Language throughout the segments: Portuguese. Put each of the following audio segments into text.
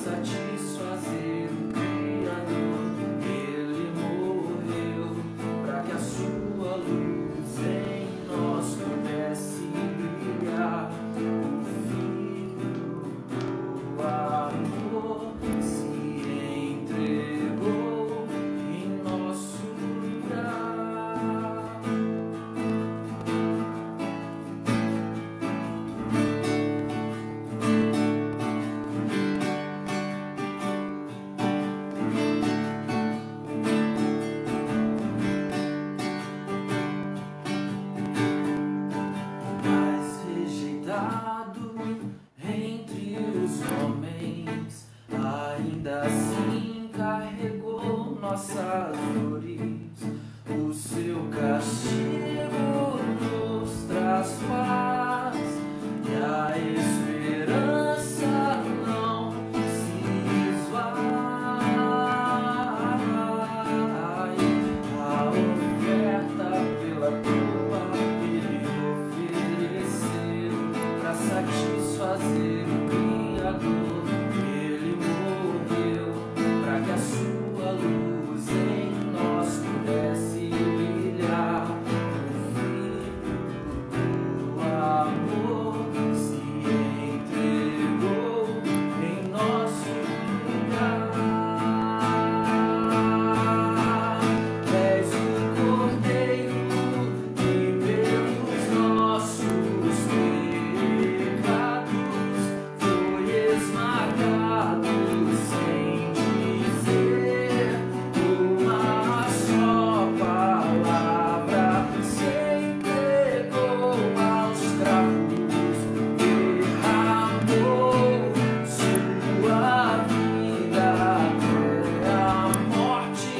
satisfazer o Criador. Ele morreu para que a sua luz em nós pudesse brilhar. O Filho do amor se entregou em nosso lugar. Mais rejeitado entre os homens, ainda assim carregou nossas dores. O seu castigo nos traz paz e a esperança não se esvai. A oferta pela culpa ele ofereceu para satisfazer o Criador. Ele morreu para que a sua luz em nós pudesse brilhar. O Filho do amor se entregou em nosso lugar. És o Cordeiro que pelos nossos pecados foi esmagado sem dizer uma só palavra. Se entregou aos cravos, derramou sua vida até a morte,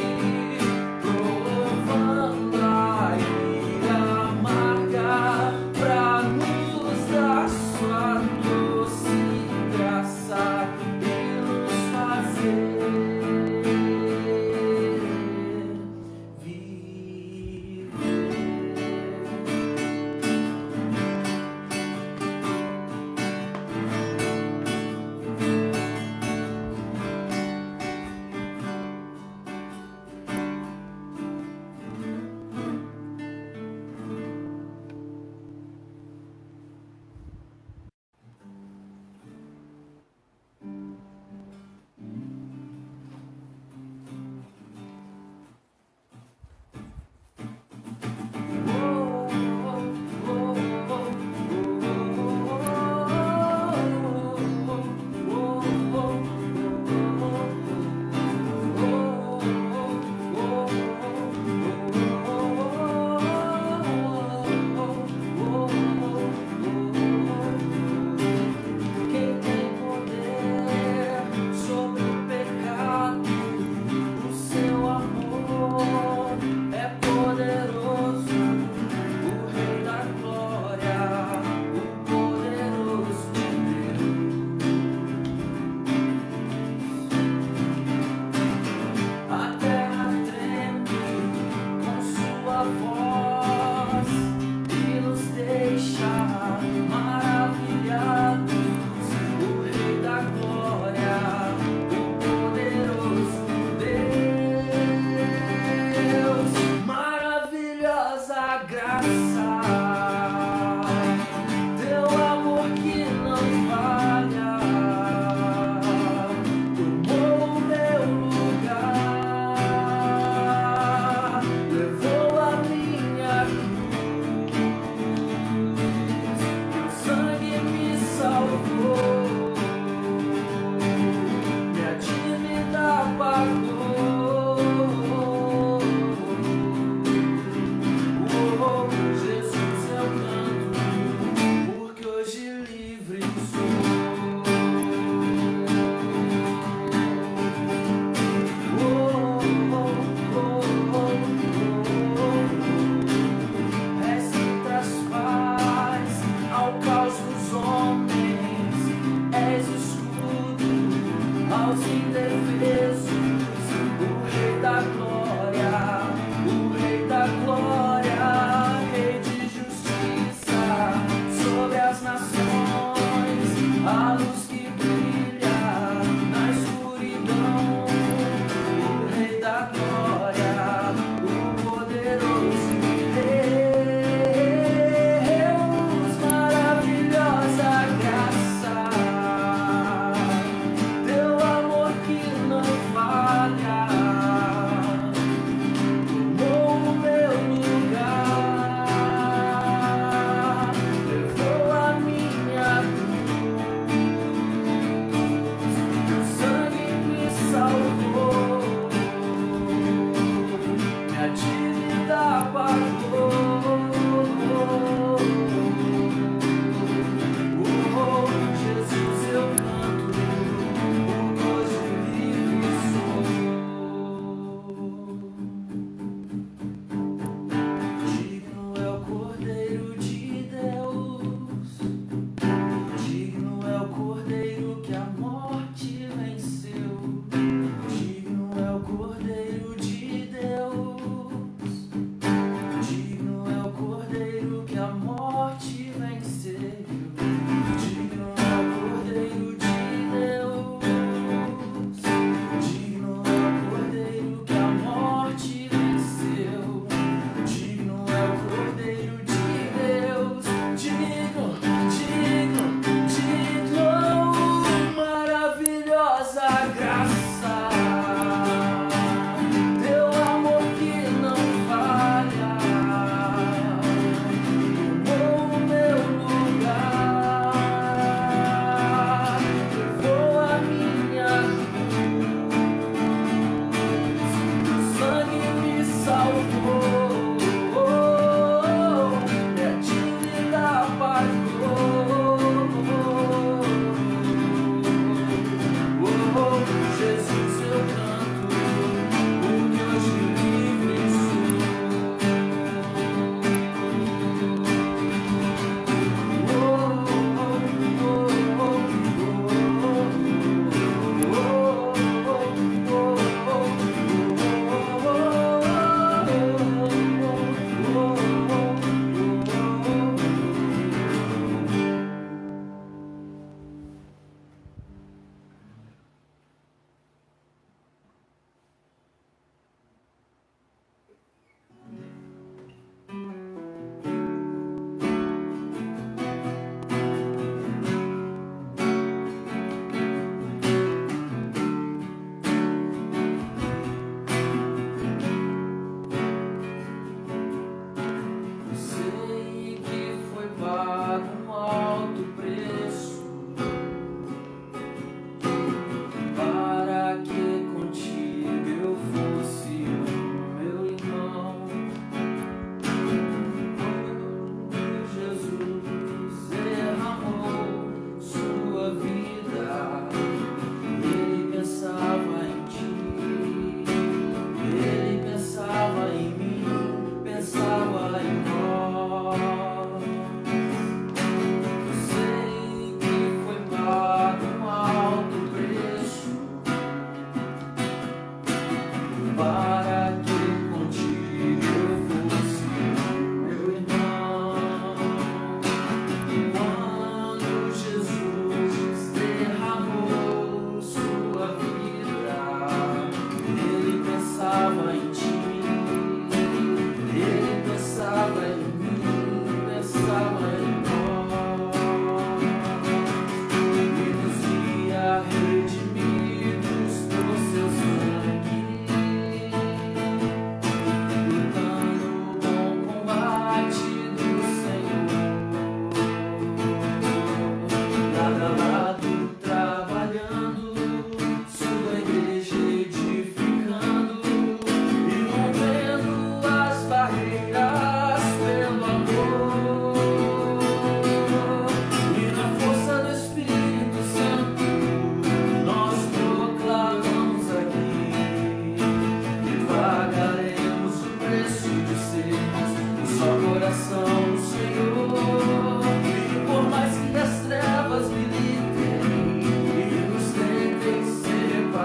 provando a ira amarga pra nos dar sua doce graça e nos fazer viver. Quem tem poder sobre o pecado, o seu amor é poderoso. O Rei da Glória, o poderoso Deus. A terra treme com sua voz e nos deixa maravilhados. O Rei da Glória, o poderoso Deus. Maravilhosa graça, teu amor que não falha, tomou o meu lugar, levou a minha cruz, teu sangue me salvou, minha dívida pagou. Jesus, eu canto, porque hoje livre sou. És quem traz paz ao caos dos homens, és escudo aos indefesos. O Rei da Glória, o Rei da Glória, Rei de justiça sobre as nações, a luz que brilha na escuridão.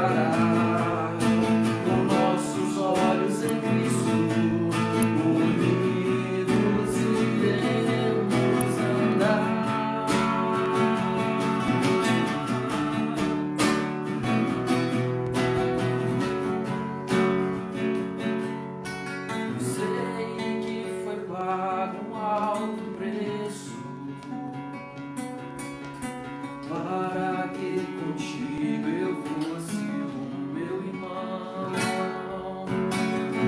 parar. Com nossos olhos em Cristo, unidos iremos andar. Eu sei que foi pago um alto preço para que contigo eu fosse o meu irmão.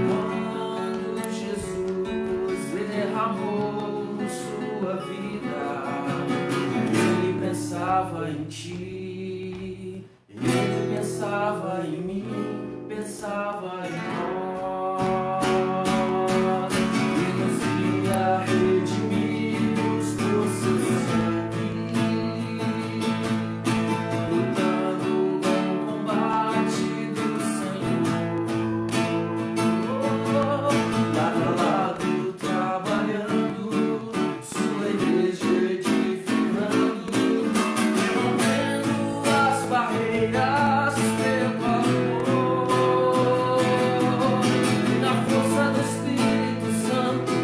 Quando Jesus derramou sua vida, ele pensava em ti, ele pensava em mim, pensava em nós. E nos queria redimir por seu sangue, lutando com o combate do Senhor. Lado a lado, trabalhando, sua igreja edificando, rompendo as barreiras pelo amor. E na força do Espírito Santo,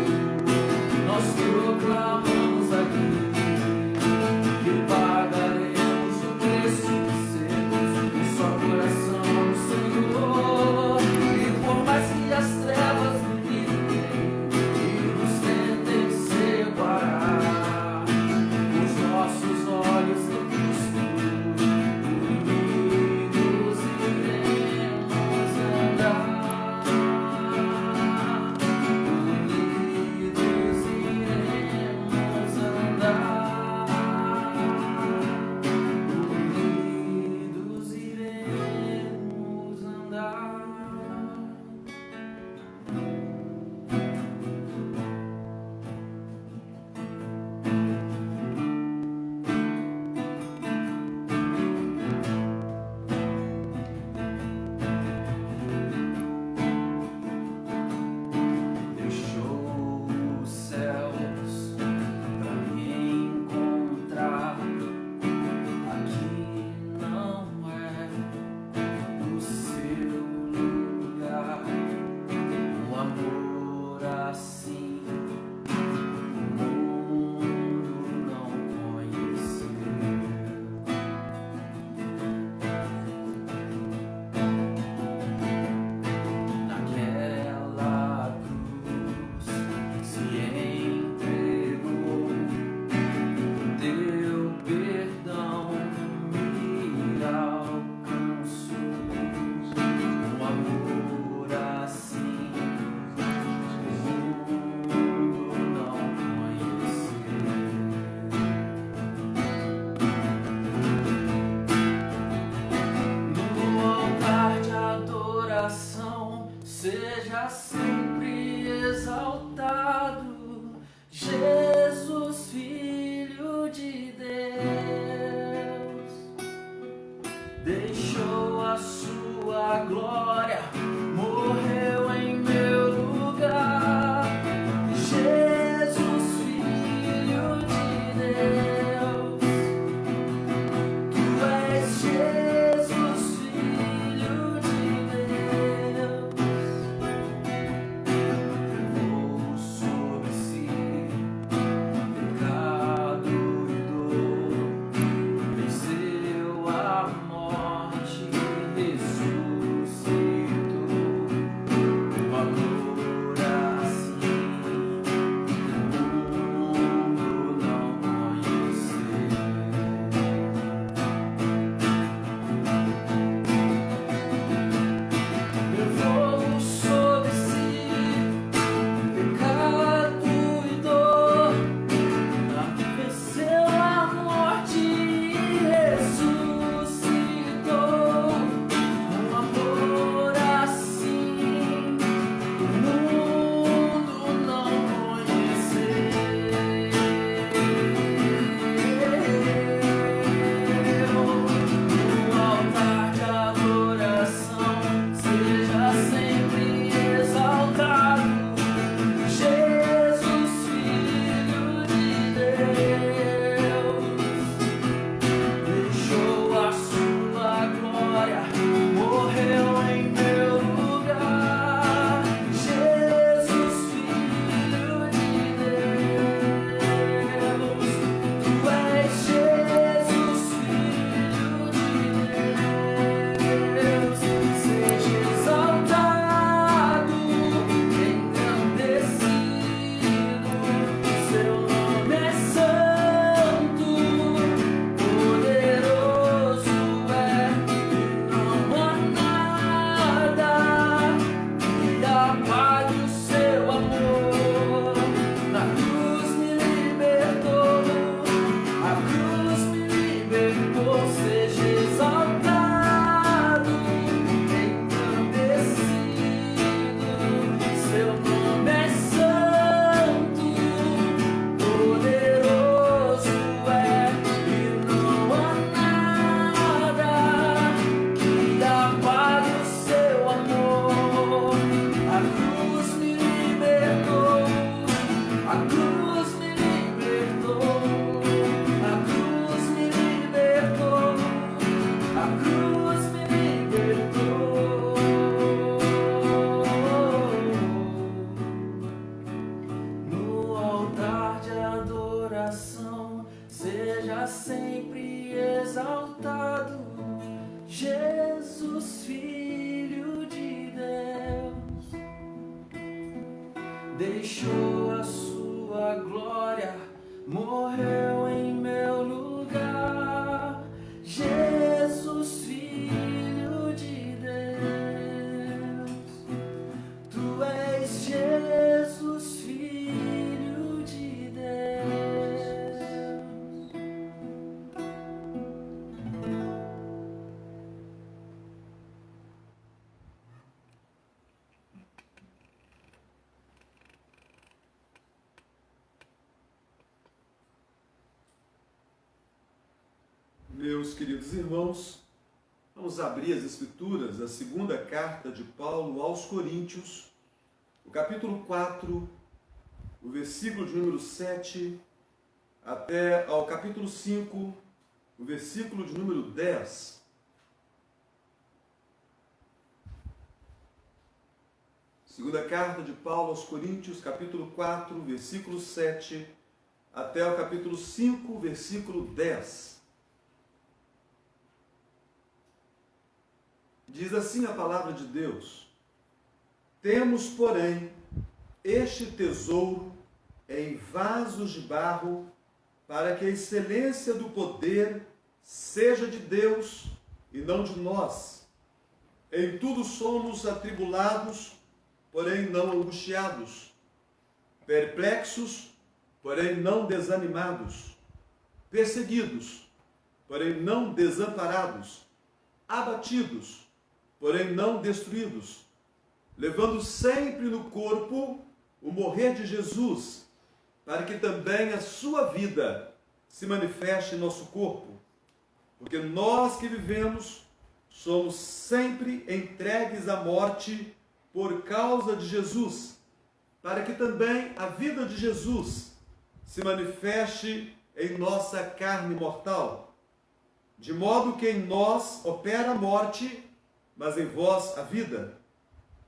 nós proclamamos aqui que pagaremos o preço de sermos um só coração no Senhor. E por mais que as trevas gritem e nos tentem separar, os nossos olhos no Cristo, unidos iremos andar. Unidos iremos andar. Unidos iremos andar. Deixou os céus pra me encontrar. Aqui não é o seu lugar. Um amor assim o mundo não conheceu. Naquela cruz se entregou, deu perdão, me alcançou. Um amor assim o mundo não conheceu. No altar de adoração, seja sempre exaltado, Jesus, Filho de Deus. Deixou a sua glória, morreu em meu lugar. Jesus, Filho de Deus. Tu és Jesus, Filho de Deus. Levou sobre si pecado e dor, venceu a morte, ressuscitou. deixou a sua glória, morreu em meu lugar. Jesus, Filho de Deus, tu és Jesus, Filho de Deus. Meus queridos irmãos, vamos abrir as Escrituras, a segunda carta de Paulo aos Coríntios, o capítulo 4, o versículo de número 7, até ao capítulo 5, o versículo de número 10. Segunda carta de Paulo aos Coríntios, capítulo 4, versículo 7, até o capítulo 5, versículo 10. Diz assim a palavra de Deus: temos, porém, este tesouro em vasos de barro, para que a excelência do poder seja de Deus e não de nós. Em tudo somos atribulados, porém não angustiados, perplexos, porém não desanimados, perseguidos, porém não desamparados, abatidos, porém não destruídos, levando sempre no corpo o morrer de Jesus, para que também a sua vida se manifeste em nosso corpo. Porque nós que vivemos somos sempre entregues à morte por causa de Jesus, para que também a vida de Jesus se manifeste em nossa carne mortal. De modo que em nós opera a morte, mas em vós a vida.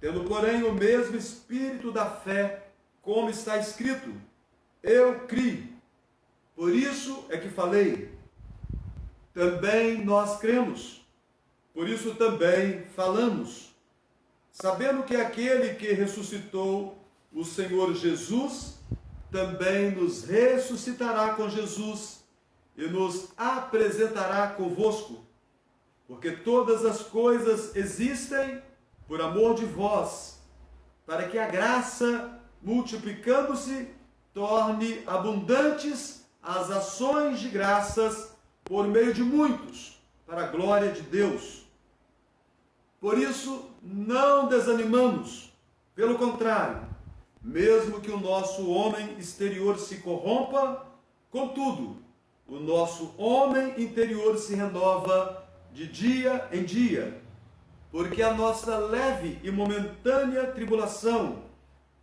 Tendo, porém, o mesmo espírito da fé, como está escrito: eu criei, por isso é que falei. Também nós cremos, por isso também falamos, sabendo que aquele que ressuscitou o Senhor Jesus, também nos ressuscitará com Jesus e nos apresentará convosco. Porque todas as coisas existem por amor de vós, para que a graça, multiplicando-se, torne abundantes as ações de graças por meio de muitos, para a glória de Deus. Por isso, não desanimamos, pelo contrário, mesmo que o nosso homem exterior se corrompa, contudo, o nosso homem interior se renova de dia em dia, porque a nossa leve e momentânea tribulação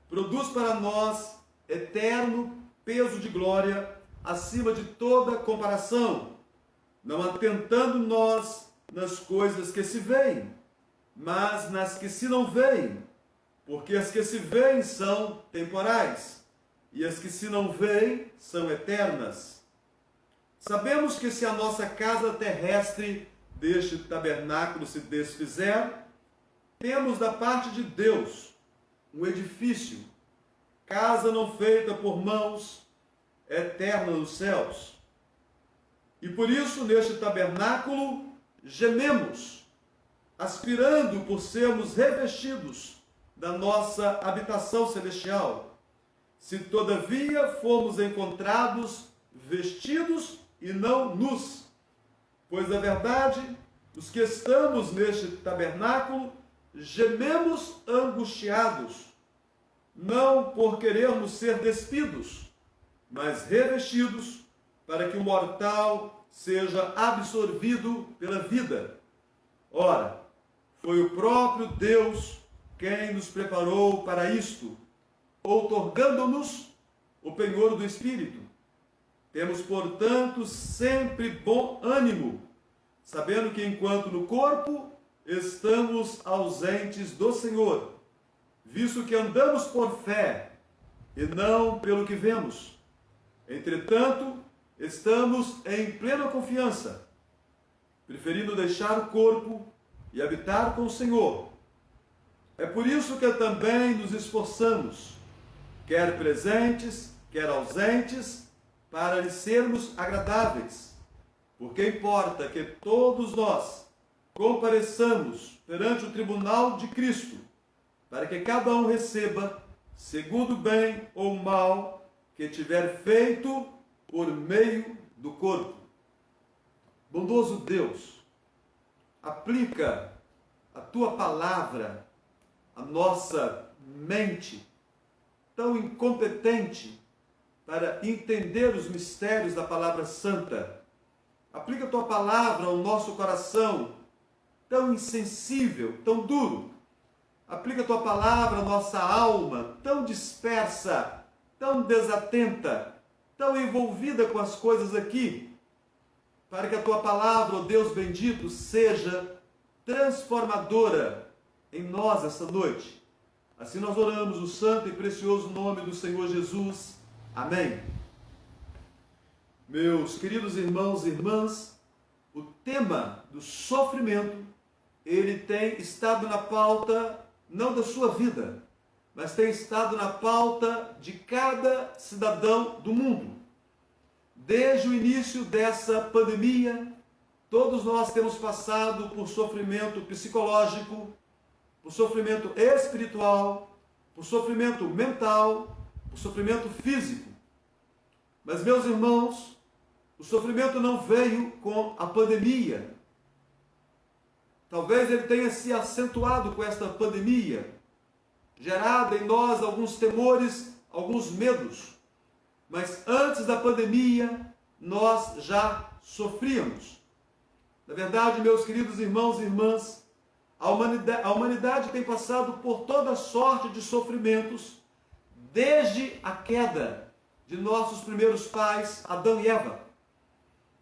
produz para nós eterno peso de glória acima de toda comparação, não atentando nós nas coisas que se veem, mas nas que se não veem, porque as que se veem são temporais, e as que se não veem são eternas. Sabemos que se a nossa casa terrestre deste tabernáculo se desfizer, temos da parte de Deus um edifício, casa não feita por mãos, eterna nos céus. E por isso, neste tabernáculo, gememos, aspirando por sermos revestidos da nossa habitação celestial, se todavia formos encontrados vestidos e não nus. Pois, na verdade, os que estamos neste tabernáculo gememos angustiados, não por querermos ser despidos, mas revestidos, para que o mortal seja absorvido pela vida. Ora, foi o próprio Deus quem nos preparou para isto, outorgando-nos o penhor do Espírito. Temos, portanto, sempre bom ânimo, sabendo que enquanto no corpo estamos ausentes do Senhor, visto que andamos por fé e não pelo que vemos. Entretanto, estamos em plena confiança, preferindo deixar o corpo e habitar com o Senhor. É por isso que também nos esforçamos, quer presentes, quer ausentes, para lhe sermos agradáveis. Porque importa que todos nós compareçamos perante o tribunal de Cristo, para que cada um receba, segundo o bem ou o mal que tiver feito por meio do corpo. Bondoso Deus, aplica a tua palavra à nossa mente, tão incompetente para entender os mistérios da palavra santa. Aplica a tua palavra ao nosso coração, tão insensível, tão duro. Aplica a tua palavra à nossa alma, tão dispersa, tão desatenta, tão envolvida com as coisas aqui, para que a tua palavra, ó Deus bendito, seja transformadora em nós esta noite. Assim nós oramos no santo e precioso nome do Senhor Jesus. Amém. Meus queridos irmãos e irmãs, o tema do sofrimento, ele tem estado na pauta não da sua vida, mas tem estado na pauta de cada cidadão do mundo. Desde o início dessa pandemia, todos nós temos passado por sofrimento psicológico, por sofrimento espiritual, por sofrimento mental, por sofrimento físico. Mas, meus irmãos, o sofrimento não veio com a pandemia. Talvez ele tenha se acentuado com esta pandemia, gerado em nós alguns temores, alguns medos. Mas antes da pandemia, nós já sofríamos. Na verdade, meus queridos irmãos e irmãs, a humanidade tem passado por toda sorte de sofrimentos desde a queda de nossos primeiros pais, Adão e Eva.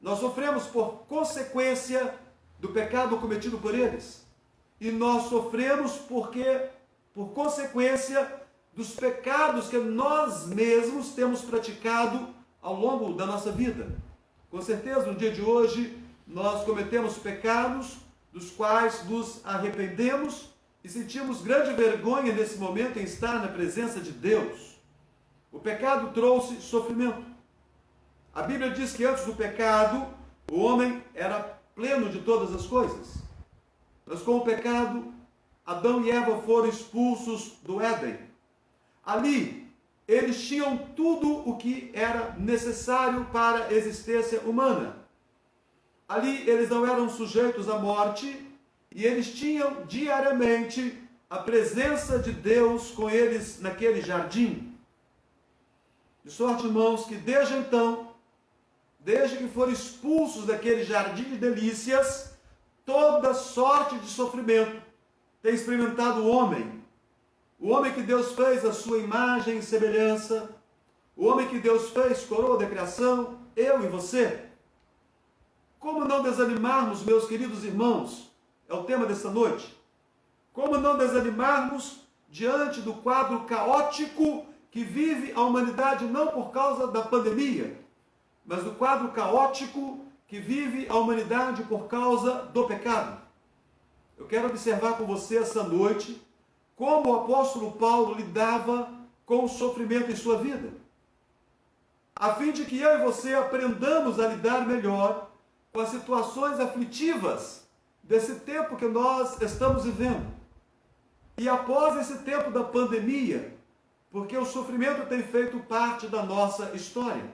Nós sofremos por consequência do pecado cometido por eles. E nós sofremos porque, por consequência dos pecados que nós mesmos temos praticado ao longo da nossa vida. Com certeza, no dia de hoje, nós cometemos pecados dos quais nos arrependemos e sentimos grande vergonha nesse momento em estar na presença de Deus. O pecado trouxe sofrimento. A Bíblia diz que antes do pecado, o homem era pleno de todas as coisas. Mas com o pecado, Adão e Eva foram expulsos do Éden. Ali, eles tinham tudo o que era necessário para a existência humana. Ali, eles não eram sujeitos à morte e eles tinham diariamente a presença de Deus com eles naquele jardim. De sorte, irmãos, que desde então, desde que foram expulsos daquele jardim de delícias, toda sorte de sofrimento tem experimentado o homem. O homem que Deus fez a sua imagem e semelhança, o homem que Deus fez coroa da criação, eu e você. Como não desanimarmos, meus queridos irmãos? É o tema desta noite. Como não desanimarmos diante do quadro caótico que vive a humanidade não por causa da pandemia, mas do quadro caótico que vive a humanidade por causa do pecado. Eu quero observar com você essa noite como o apóstolo Paulo lidava com o sofrimento em sua vida, a fim de que eu e você aprendamos a lidar melhor com as situações aflitivas desse tempo que nós estamos vivendo. E após esse tempo da pandemia, porque o sofrimento tem feito parte da nossa história.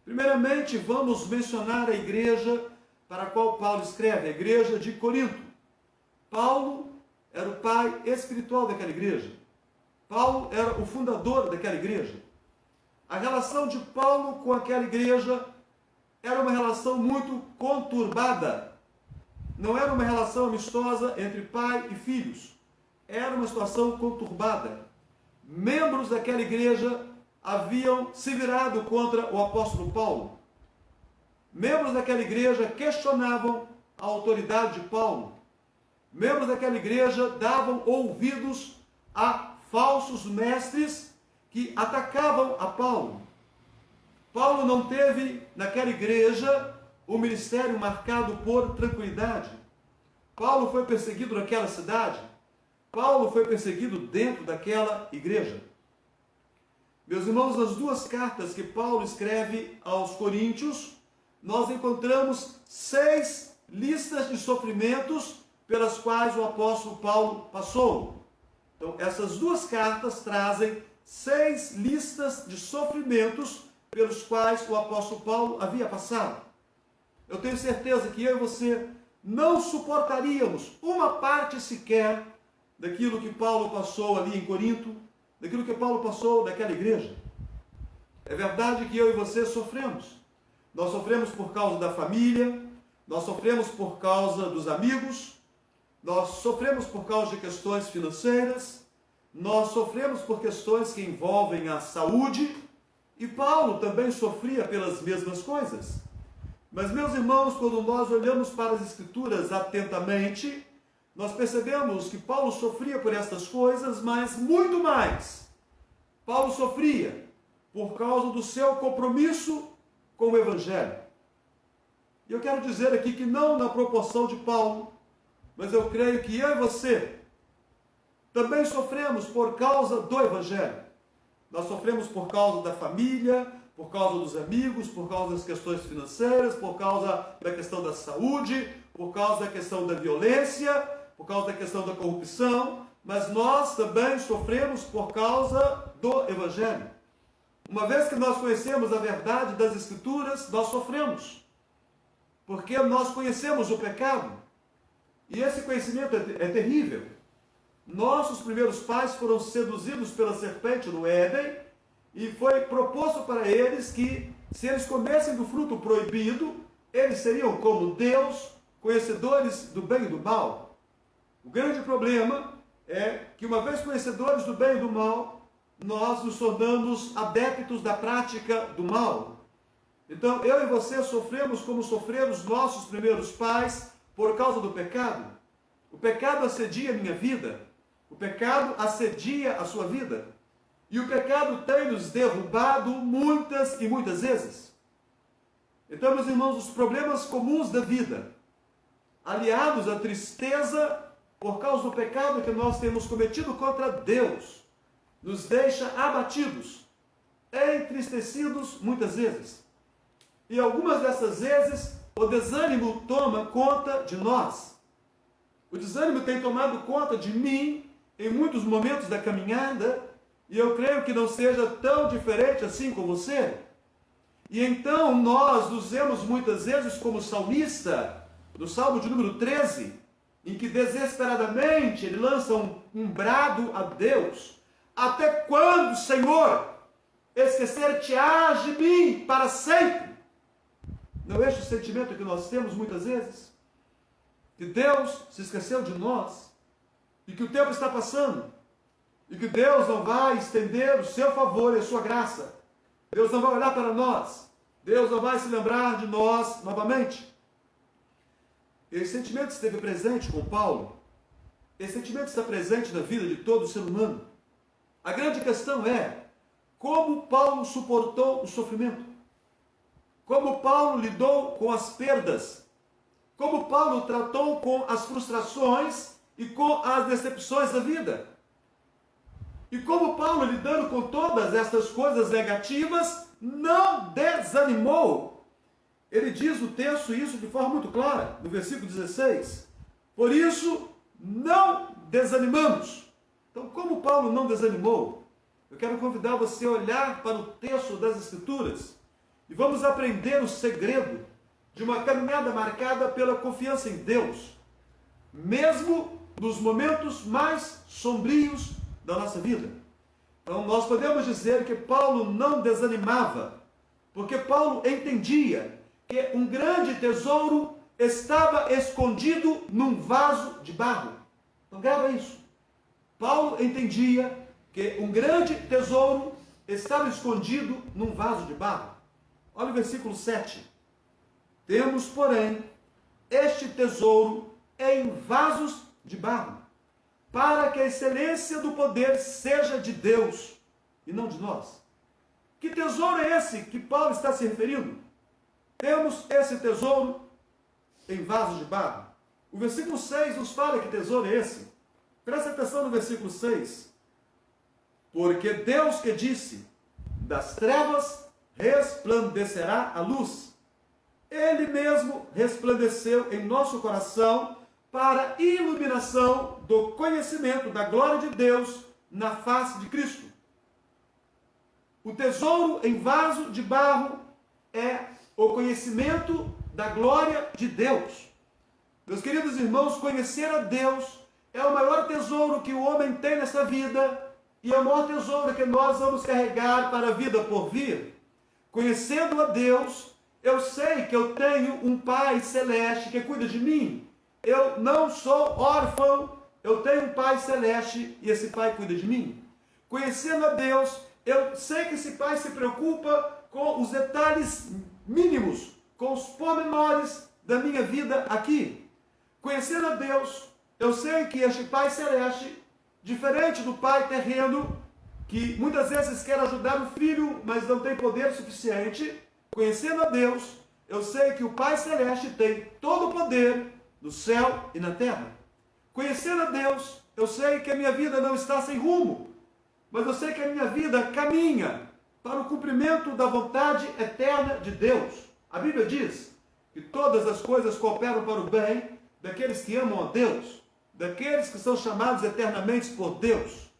Primeiramente, vamos mencionar a igreja para a qual Paulo escreve, a igreja de Corinto. Paulo era o pai espiritual daquela igreja. Paulo era o fundador daquela igreja. A relação de Paulo com aquela igreja era uma relação muito conturbada. Não era uma relação amistosa entre pai e filhos. Era uma situação conturbada. Membros daquela igreja haviam se virado contra o apóstolo Paulo. Membros daquela igreja questionavam a autoridade de Paulo. Membros daquela igreja davam ouvidos a falsos mestres que atacavam a Paulo. Paulo não teve naquela igreja o ministério marcado por tranquilidade. Paulo foi perseguido naquela cidade. Paulo foi perseguido dentro daquela igreja. Meus irmãos, nas duas cartas que Paulo escreve aos Coríntios, nós encontramos 6 listas de sofrimentos pelas quais o apóstolo Paulo passou. Então, essas duas cartas trazem 6 listas de sofrimentos pelos quais o apóstolo Paulo havia passado. Eu tenho certeza que eu e você não suportaríamos uma parte sequer daquilo que Paulo passou ali em Corinto, daquilo que Paulo passou daquela igreja. É verdade que eu e você sofremos. Nós sofremos por causa da família, nós sofremos por causa dos amigos, nós sofremos por causa de questões financeiras, nós sofremos por questões que envolvem a saúde, e Paulo também sofria pelas mesmas coisas. Mas, meus irmãos, quando nós olhamos para as Escrituras atentamente, nós percebemos que Paulo sofria por estas coisas, mas muito mais. Paulo sofria por causa do seu compromisso com o Evangelho. E eu quero dizer aqui que não na proporção de Paulo, mas eu creio que eu e você também sofremos por causa do Evangelho. Nós sofremos por causa da família, por causa dos amigos, por causa das questões financeiras, por causa da questão da saúde, por causa da questão da violência, por causa da questão da corrupção, mas nós também sofremos por causa do Evangelho. Uma vez que nós conhecemos a verdade das Escrituras, nós sofremos, porque nós conhecemos o pecado, e esse conhecimento é terrível. Nossos primeiros pais foram seduzidos pela serpente no Éden, e foi proposto para eles que, se eles comessem do fruto proibido, eles seriam como Deus, conhecedores do bem e do mal. O grande problema é que, uma vez conhecedores do bem e do mal, nós nos tornamos adeptos da prática do mal. Então, eu e você sofremos como sofreram os nossos primeiros pais por causa do pecado. O pecado assedia a minha vida. O pecado assedia a sua vida. E o pecado tem nos derrubado muitas e muitas vezes. Então, meus irmãos, os problemas comuns da vida, aliados à tristeza por causa do pecado que nós temos cometido contra Deus, nos deixa abatidos, entristecidos muitas vezes. E algumas dessas vezes, o desânimo toma conta de nós. O desânimo tem tomado conta de mim em muitos momentos da caminhada, e eu creio que não seja tão diferente assim com você. E então nós nos vemos muitas vezes como o salmista, no Salmo de número 13, em que desesperadamente ele lança um brado a Deus. Até quando, Senhor, esquecer-te-ás de mim para sempre? Não é este o sentimento que nós temos muitas vezes? Que Deus se esqueceu de nós, e que o tempo está passando, e que Deus não vai estender o seu favor e a sua graça. Deus não vai olhar para nós. Deus não vai se lembrar de nós novamente. Esse sentimento esteve presente com Paulo. Esse sentimento está presente na vida de todo ser humano. A grande questão é como Paulo suportou o sofrimento. Como Paulo lidou com as perdas. Como Paulo tratou com as frustrações e com as decepções da vida. E como Paulo, lidando com todas estas coisas negativas, não desanimou. Ele diz no texto isso de forma muito clara, no versículo 16. Por isso, não desanimamos. Então, como Paulo não desanimou? Eu quero convidar você a olhar para o texto das Escrituras e vamos aprender o segredo de uma caminhada marcada pela confiança em Deus, mesmo nos momentos mais sombrios da nossa vida. Então nós podemos dizer que Paulo não desanimava, porque Paulo entendia que um grande tesouro estava escondido num vaso de barro. Então grava isso. Paulo entendia que um grande tesouro estava escondido num vaso de barro. Olha o versículo 7. Temos, porém, este tesouro em vasos de barro, para que a excelência do poder seja de Deus e não de nós. Que tesouro é esse que Paulo está se referindo? Temos esse tesouro em vasos de barro. O versículo 6 nos fala que tesouro é esse. Presta atenção no versículo 6. Porque Deus que disse, das trevas resplandecerá a luz. Ele mesmo resplandeceu em nosso coração para iluminação do conhecimento da glória de Deus na face de Cristo. O tesouro em vaso de barro é o conhecimento da glória de Deus. Meus queridos irmãos, conhecer a Deus é o maior tesouro que o homem tem nesta vida e é o maior tesouro que nós vamos carregar para a vida por vir. Conhecendo a Deus, eu sei que eu tenho um Pai Celeste que cuida de mim. Eu não sou órfão, eu tenho um Pai Celeste e esse Pai cuida de mim. Conhecendo a Deus, eu sei que esse Pai se preocupa com os detalhes mínimos, com os pormenores da minha vida aqui. Conhecendo a Deus, eu sei que este Pai Celeste, diferente do Pai terreno, que muitas vezes quer ajudar o filho, mas não tem poder suficiente, conhecendo a Deus, eu sei que o Pai Celeste tem todo o poder no céu e na terra. Conhecendo a Deus, eu sei que a minha vida não está sem rumo, mas eu sei que a minha vida caminha para o cumprimento da vontade eterna de Deus. A Bíblia diz que todas as coisas cooperam para o bem daqueles que amam a Deus, daqueles que são chamados eternamente por Deus.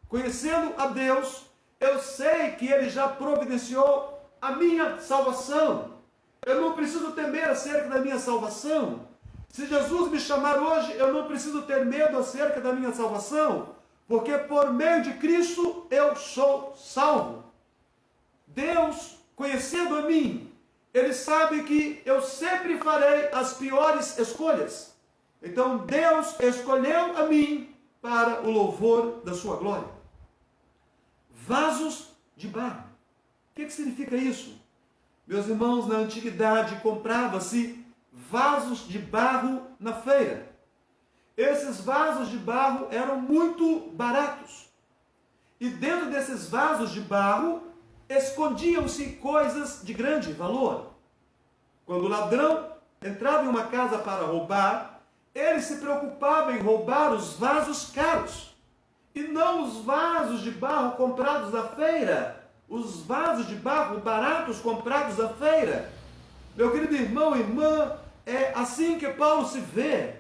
Conhecendo a Deus, eu sei que Ele já providenciou a minha salvação. Eu não preciso temer acerca da minha salvação. Se Jesus me chamar hoje, eu não preciso ter medo acerca da minha salvação, porque por meio de Cristo eu sou salvo. Deus, conhecendo a mim, Ele sabe que eu sempre farei as piores escolhas. Então Deus escolheu a mim para o louvor da sua glória. Vasos de barro. O que significa isso? Meus irmãos, na antiguidade comprava-se vasos de barro na feira. Esses vasos de barro eram muito baratos. E dentro desses vasos de barro escondiam-se coisas de grande valor. Quando o ladrão entrava em uma casa para roubar, ele se preocupava em roubar os vasos caros, e não os vasos de barro comprados da feira, os vasos de barro baratos comprados da feira. Meu querido irmão e irmã, é assim que Paulo se vê.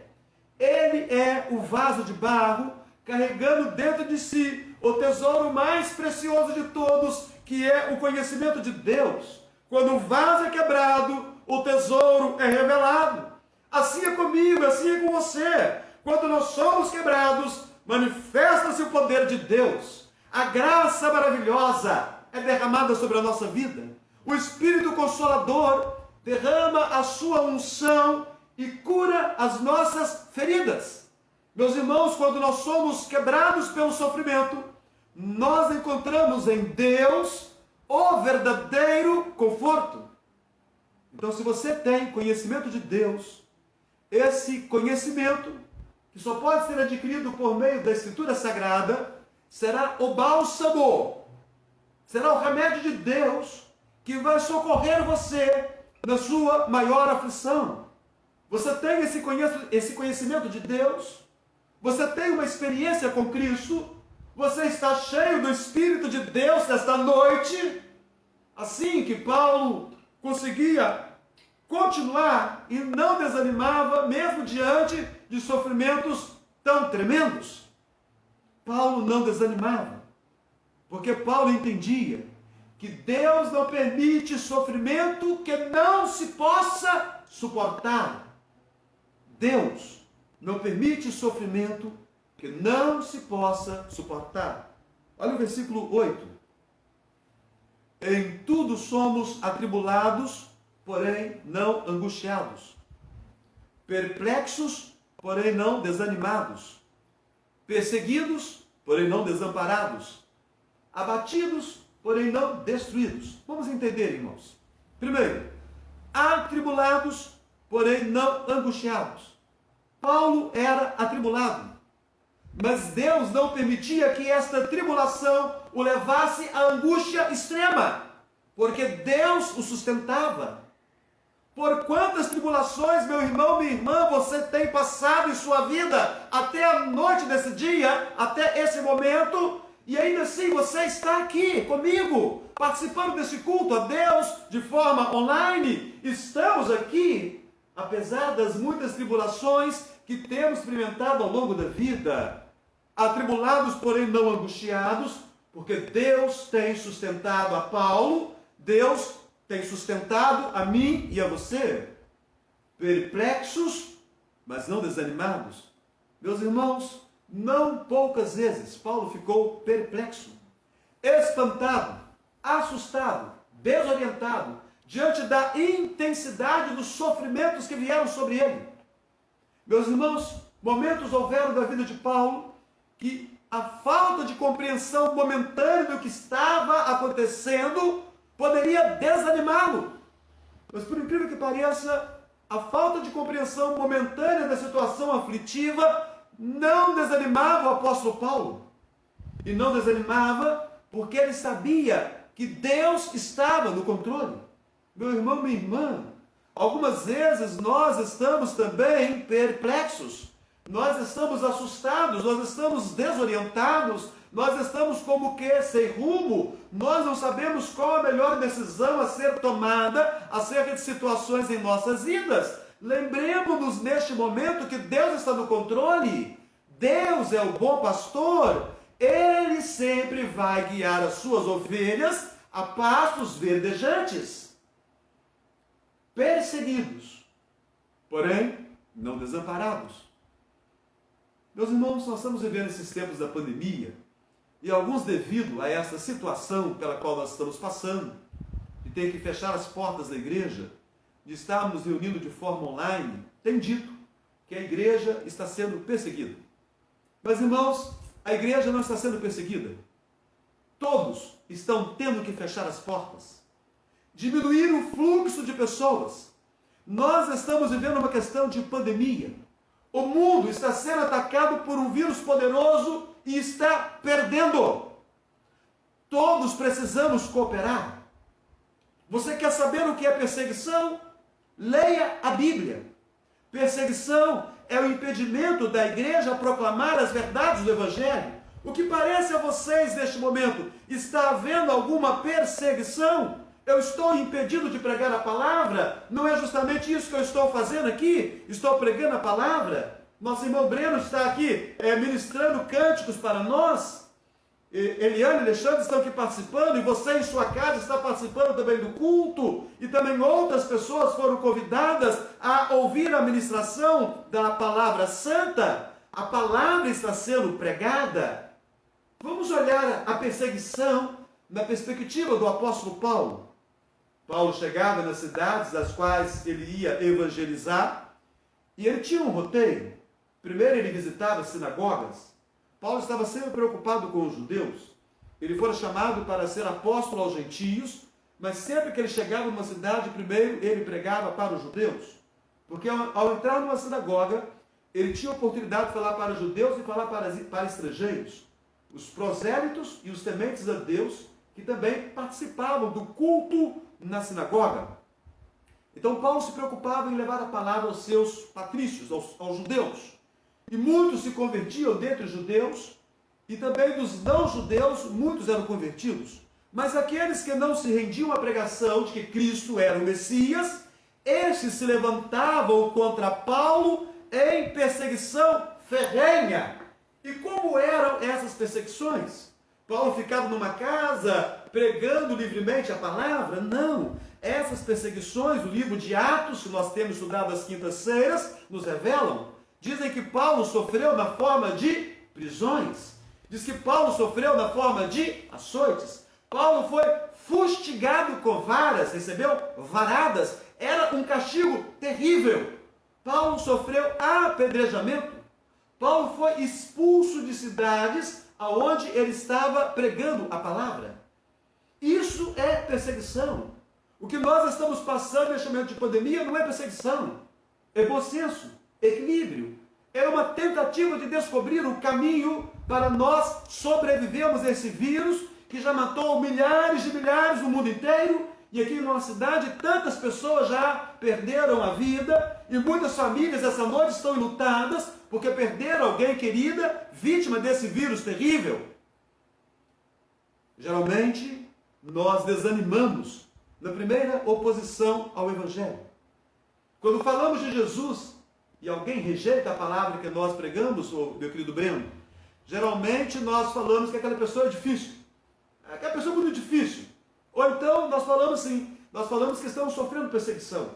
Ele é o vaso de barro, carregando dentro de si o tesouro mais precioso de todos, que é o conhecimento de Deus. Quando o vaso é quebrado, o tesouro é revelado. Assim é comigo, assim é com você. Quando nós somos quebrados, manifesta-se o poder de Deus. A graça maravilhosa é derramada sobre a nossa vida. O Espírito Consolador derrama a sua unção e cura as nossas feridas. Meus irmãos, quando nós somos quebrados pelo sofrimento, nós encontramos em Deus o verdadeiro conforto. Então, se você tem conhecimento de Deus, esse conhecimento, que só pode ser adquirido por meio da Escritura Sagrada, será o bálsamo, será o remédio de Deus que vai socorrer você na sua maior aflição. Você tem esse conhecimento de Deus, você tem uma experiência com Cristo, você está cheio do Espírito de Deus nesta noite, assim que Paulo conseguia continuar e não desanimava, mesmo diante de sofrimentos tão tremendos. Paulo não desanimava, porque Paulo entendia que Deus não permite sofrimento que não se possa suportar. Deus não permite sofrimento que não se possa suportar. Olha o versículo 8. Em tudo somos atribulados, porém não angustiados. Perplexos, porém não desanimados. Perseguidos, porém não desamparados. Abatidos, porém não destruídos. Vamos entender, irmãos. Primeiro, atribulados, porém não angustiados. Paulo era atribulado, mas Deus não permitia que esta tribulação o levasse à angústia extrema, porque Deus o sustentava. Por quantas tribulações, meu irmão, minha irmã, você tem passado em sua vida até a noite desse dia, até esse momento, E ainda assim você está aqui comigo, participando desse culto a Deus de forma online. Estamos aqui, apesar das muitas tribulações que temos experimentado ao longo da vida. Atribulados, porém não angustiados, porque Deus tem sustentado a Paulo, Deus tem sustentado a mim e a você. Perplexos, mas não desanimados. Meus irmãos, não poucas vezes Paulo ficou perplexo, espantado, assustado, desorientado, diante da intensidade dos sofrimentos que vieram sobre ele. Meus irmãos, momentos houveram da vida de Paulo que a falta de compreensão momentânea do que estava acontecendo poderia desanimá-lo. Mas por incrível que pareça, a falta de compreensão momentânea da situação aflitiva não desanimava o apóstolo Paulo. E não desanimava porque ele sabia que Deus estava no controle. Meu irmão, minha irmã, algumas vezes nós estamos também perplexos. Nós estamos assustados, nós estamos desorientados, nós estamos como que sem rumo, nós não sabemos qual a melhor decisão a ser tomada acerca de situações em nossas vidas. Lembremos-nos neste momento que Deus está no controle, Deus é o bom pastor, Ele sempre vai guiar as suas ovelhas a pastos verdejantes. Perseguidos, porém não desamparados. Meus irmãos, nós estamos vivendo esses tempos da pandemia, e alguns devido a essa situação pela qual nós estamos passando, de ter que fechar as portas da igreja, de estarmos nos reunindo de forma online, tem dito que a igreja está sendo perseguida. Mas, irmãos, a igreja não está sendo perseguida. Todos estão tendo que fechar as portas, diminuir o fluxo de pessoas. Nós estamos vivendo uma questão de pandemia. O mundo está sendo atacado por um vírus poderoso e está perdendo. Todos precisamos cooperar. Você quer saber o que é perseguição? Leia a Bíblia. Perseguição é o impedimento da igreja a proclamar as verdades do Evangelho. O que parece a vocês neste momento? Está havendo alguma perseguição? Eu estou impedido de pregar a palavra? Não é justamente isso que eu estou fazendo aqui? Estou pregando a palavra? Nosso irmão Breno está aqui ministrando cânticos para nós. Eliane e Alexandre estão aqui participando, e você em sua casa está participando também do culto, e também outras pessoas foram convidadas a ouvir a ministração da palavra santa. A palavra está sendo pregada. Vamos olhar a perseguição na perspectiva do apóstolo Paulo. Paulo chegava nas cidades das quais ele ia evangelizar, e ele tinha um roteiro. Primeiro ele visitava as sinagogas. Paulo estava sempre preocupado com os judeus. Ele fora chamado para ser apóstolo aos gentios, mas sempre que ele chegava numa cidade, primeiro ele pregava para os judeus. Porque ao entrar numa sinagoga, ele tinha a oportunidade de falar para judeus e falar para estrangeiros. Os prosélitos e os tementes a Deus, que também participavam do culto na sinagoga. Então Paulo se preocupava em levar a palavra aos seus patrícios, aos judeus. E muitos se convertiam dentre os judeus, e também dos não-judeus, muitos eram convertidos. Mas aqueles que não se rendiam à pregação de que Cristo era o Messias, estes se levantavam contra Paulo em perseguição ferrenha. E como eram essas perseguições? Paulo ficava numa casa pregando livremente a palavra? Não. Essas perseguições, o livro de Atos, que nós temos estudado às quintas-feiras, nos revelam. Dizem que Paulo sofreu na forma de prisões. Diz que Paulo sofreu na forma de açoites. Paulo foi fustigado com varas, recebeu varadas. Era um castigo terrível. Paulo sofreu apedrejamento. Paulo foi expulso de cidades aonde ele estava pregando a palavra. Isso é perseguição. O que nós estamos passando neste momento de pandemia não é perseguição. É bom senso, equilíbrio. É uma tentativa de descobrir o caminho para nós sobrevivermos a esse vírus que já matou milhares de milhares no mundo inteiro. E aqui em nossa cidade, tantas pessoas já perderam a vida, e muitas famílias essa noite estão enlutadas porque perderam alguém querida, vítima desse vírus terrível. Geralmente, nós desanimamos na primeira oposição ao Evangelho. Quando falamos de Jesus e alguém rejeita a palavra que nós pregamos, meu querido Breno, geralmente nós falamos que aquela pessoa é difícil. Aquela pessoa é muito difícil. Ou então nós falamos assim, nós falamos que estamos sofrendo perseguição.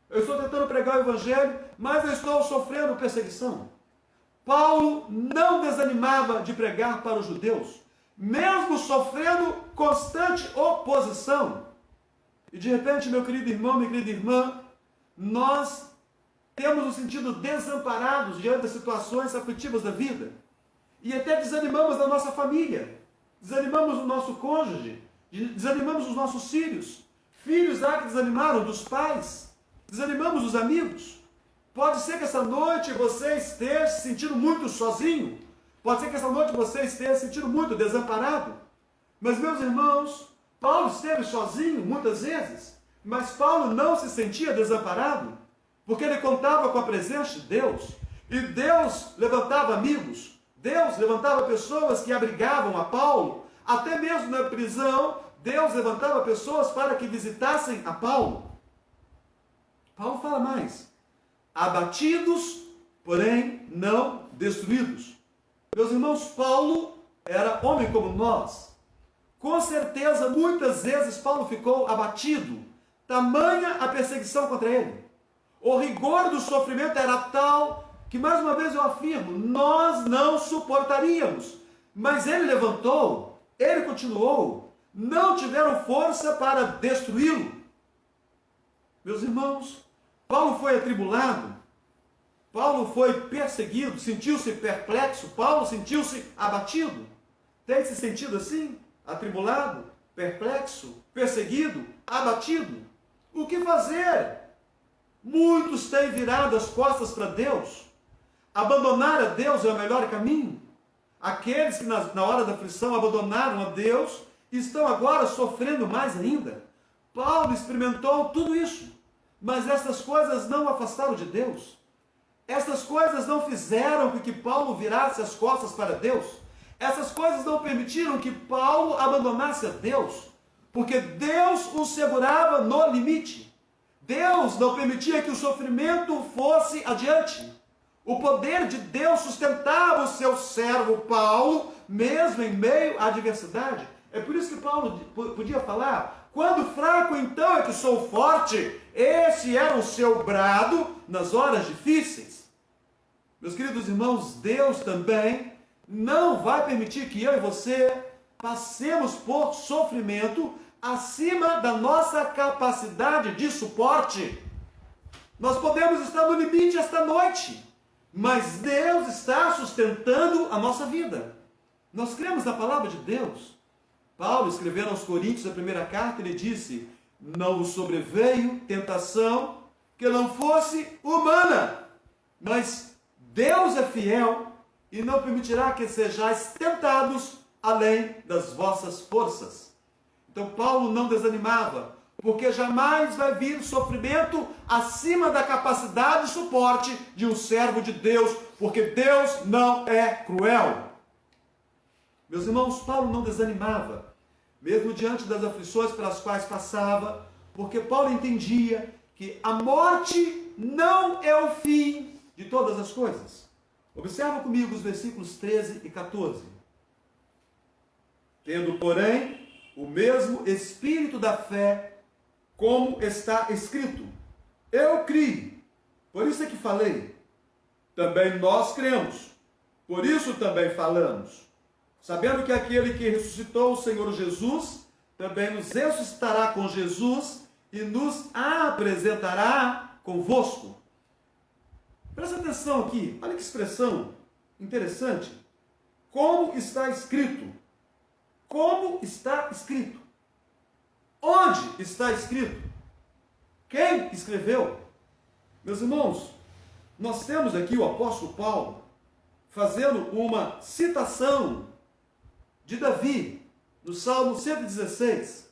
Eu estou tentando pregar o Evangelho, mas eu estou sofrendo perseguição. Paulo não desanimava de pregar para os judeus, mesmo sofrendo constante oposição. E de repente, meu querido irmão, minha querida irmã, nós temos nos sentido desamparados diante das situações aflitivas da vida. E até desanimamos da nossa família, desanimamos do nosso cônjuge, desanimamos dos nossos filhos. Filhos lá que desanimaram dos pais, desanimamos dos amigos. Pode ser que essa noite você esteja se sentindo muito sozinho. Pode ser que essa noite você esteja se sentindo muito desamparado. Mas, meus irmãos, Paulo esteve sozinho muitas vezes, mas Paulo não se sentia desamparado, porque ele contava com a presença de Deus. E Deus levantava amigos, Deus levantava pessoas que abrigavam a Paulo. Até mesmo na prisão, Deus levantava pessoas para que visitassem a Paulo. Paulo fala mais: abatidos, porém não destruídos. Meus irmãos, Paulo era homem como nós. Com certeza, muitas vezes Paulo ficou abatido, tamanha a perseguição contra ele. O rigor do sofrimento era tal que, mais uma vez eu afirmo, nós não suportaríamos. Mas ele levantou, ele continuou, não tiveram força para destruí-lo. Meus irmãos, Paulo foi atribulado, Paulo foi perseguido, sentiu-se perplexo, Paulo sentiu-se abatido. Tem se sentido assim? Atribulado, perplexo, perseguido, abatido? O que fazer? Muitos têm virado as costas para Deus. Abandonar a Deus é o melhor caminho. Aqueles que na hora da aflição abandonaram a Deus estão agora sofrendo mais ainda. Paulo experimentou tudo isso, mas essas coisas não o afastaram de Deus. Essas coisas não fizeram com que Paulo virasse as costas para Deus. Essas coisas não permitiram que Paulo abandonasse a Deus, porque Deus o segurava no limite. Deus não permitia que o sofrimento fosse adiante. O poder de Deus sustentava o seu servo Paulo, mesmo em meio à adversidade. É por isso que Paulo podia falar: quando fraco, então é que sou forte. Esse era o seu brado nas horas difíceis. Meus queridos irmãos, Deus também não vai permitir que eu e você passemos por sofrimento acima da nossa capacidade de suporte. Nós podemos estar no limite esta noite, mas Deus está sustentando a nossa vida. Nós cremos na palavra de Deus. Paulo, escrevendo aos Coríntios, a primeira carta, ele disse: não vos sobreveio tentação que não fosse humana, mas Deus é fiel e não permitirá que sejais tentados além das vossas forças. Então Paulo não desanimava, porque jamais vai vir sofrimento acima da capacidade de suporte de um servo de Deus, porque Deus não é cruel. Meus irmãos, Paulo não desanimava, mesmo diante das aflições pelas quais passava, porque Paulo entendia que a morte não é o fim de todas as coisas. Observa comigo os versículos 13 e 14. Tendo, porém, o mesmo espírito da fé, como está escrito: eu criei, por isso é que falei. Também nós cremos, por isso também falamos. Sabendo que aquele que ressuscitou o Senhor Jesus, também nos ressuscitará com Jesus e nos apresentará convosco. Presta atenção aqui, olha que expressão interessante. Como está escrito? Como está escrito? Onde está escrito? Quem escreveu? Meus irmãos, nós temos aqui o apóstolo Paulo fazendo uma citação de Davi, no Salmo 116.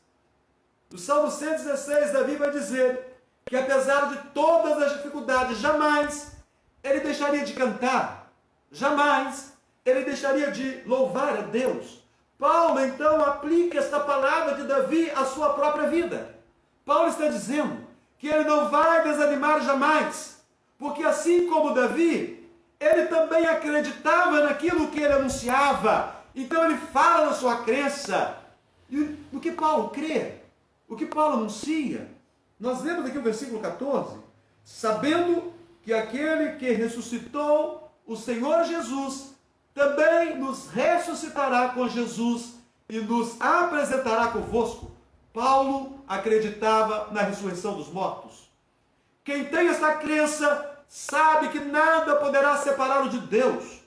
No Salmo 116, Davi vai dizer que apesar de todas as dificuldades, jamais ele deixaria de cantar, jamais ele deixaria de louvar a Deus. Paulo, então, aplica esta palavra de Davi à sua própria vida. Paulo está dizendo que ele não vai desanimar jamais, porque assim como Davi, ele também acreditava naquilo que ele anunciava. Então ele fala da sua crença. E no que Paulo crê, o que Paulo anuncia. Nós lemos aqui o versículo 14, sabendo que aquele que ressuscitou o Senhor Jesus, também nos ressuscitará com Jesus e nos apresentará convosco. Paulo acreditava na ressurreição dos mortos. Quem tem esta crença sabe que nada poderá separá-lo de Deus.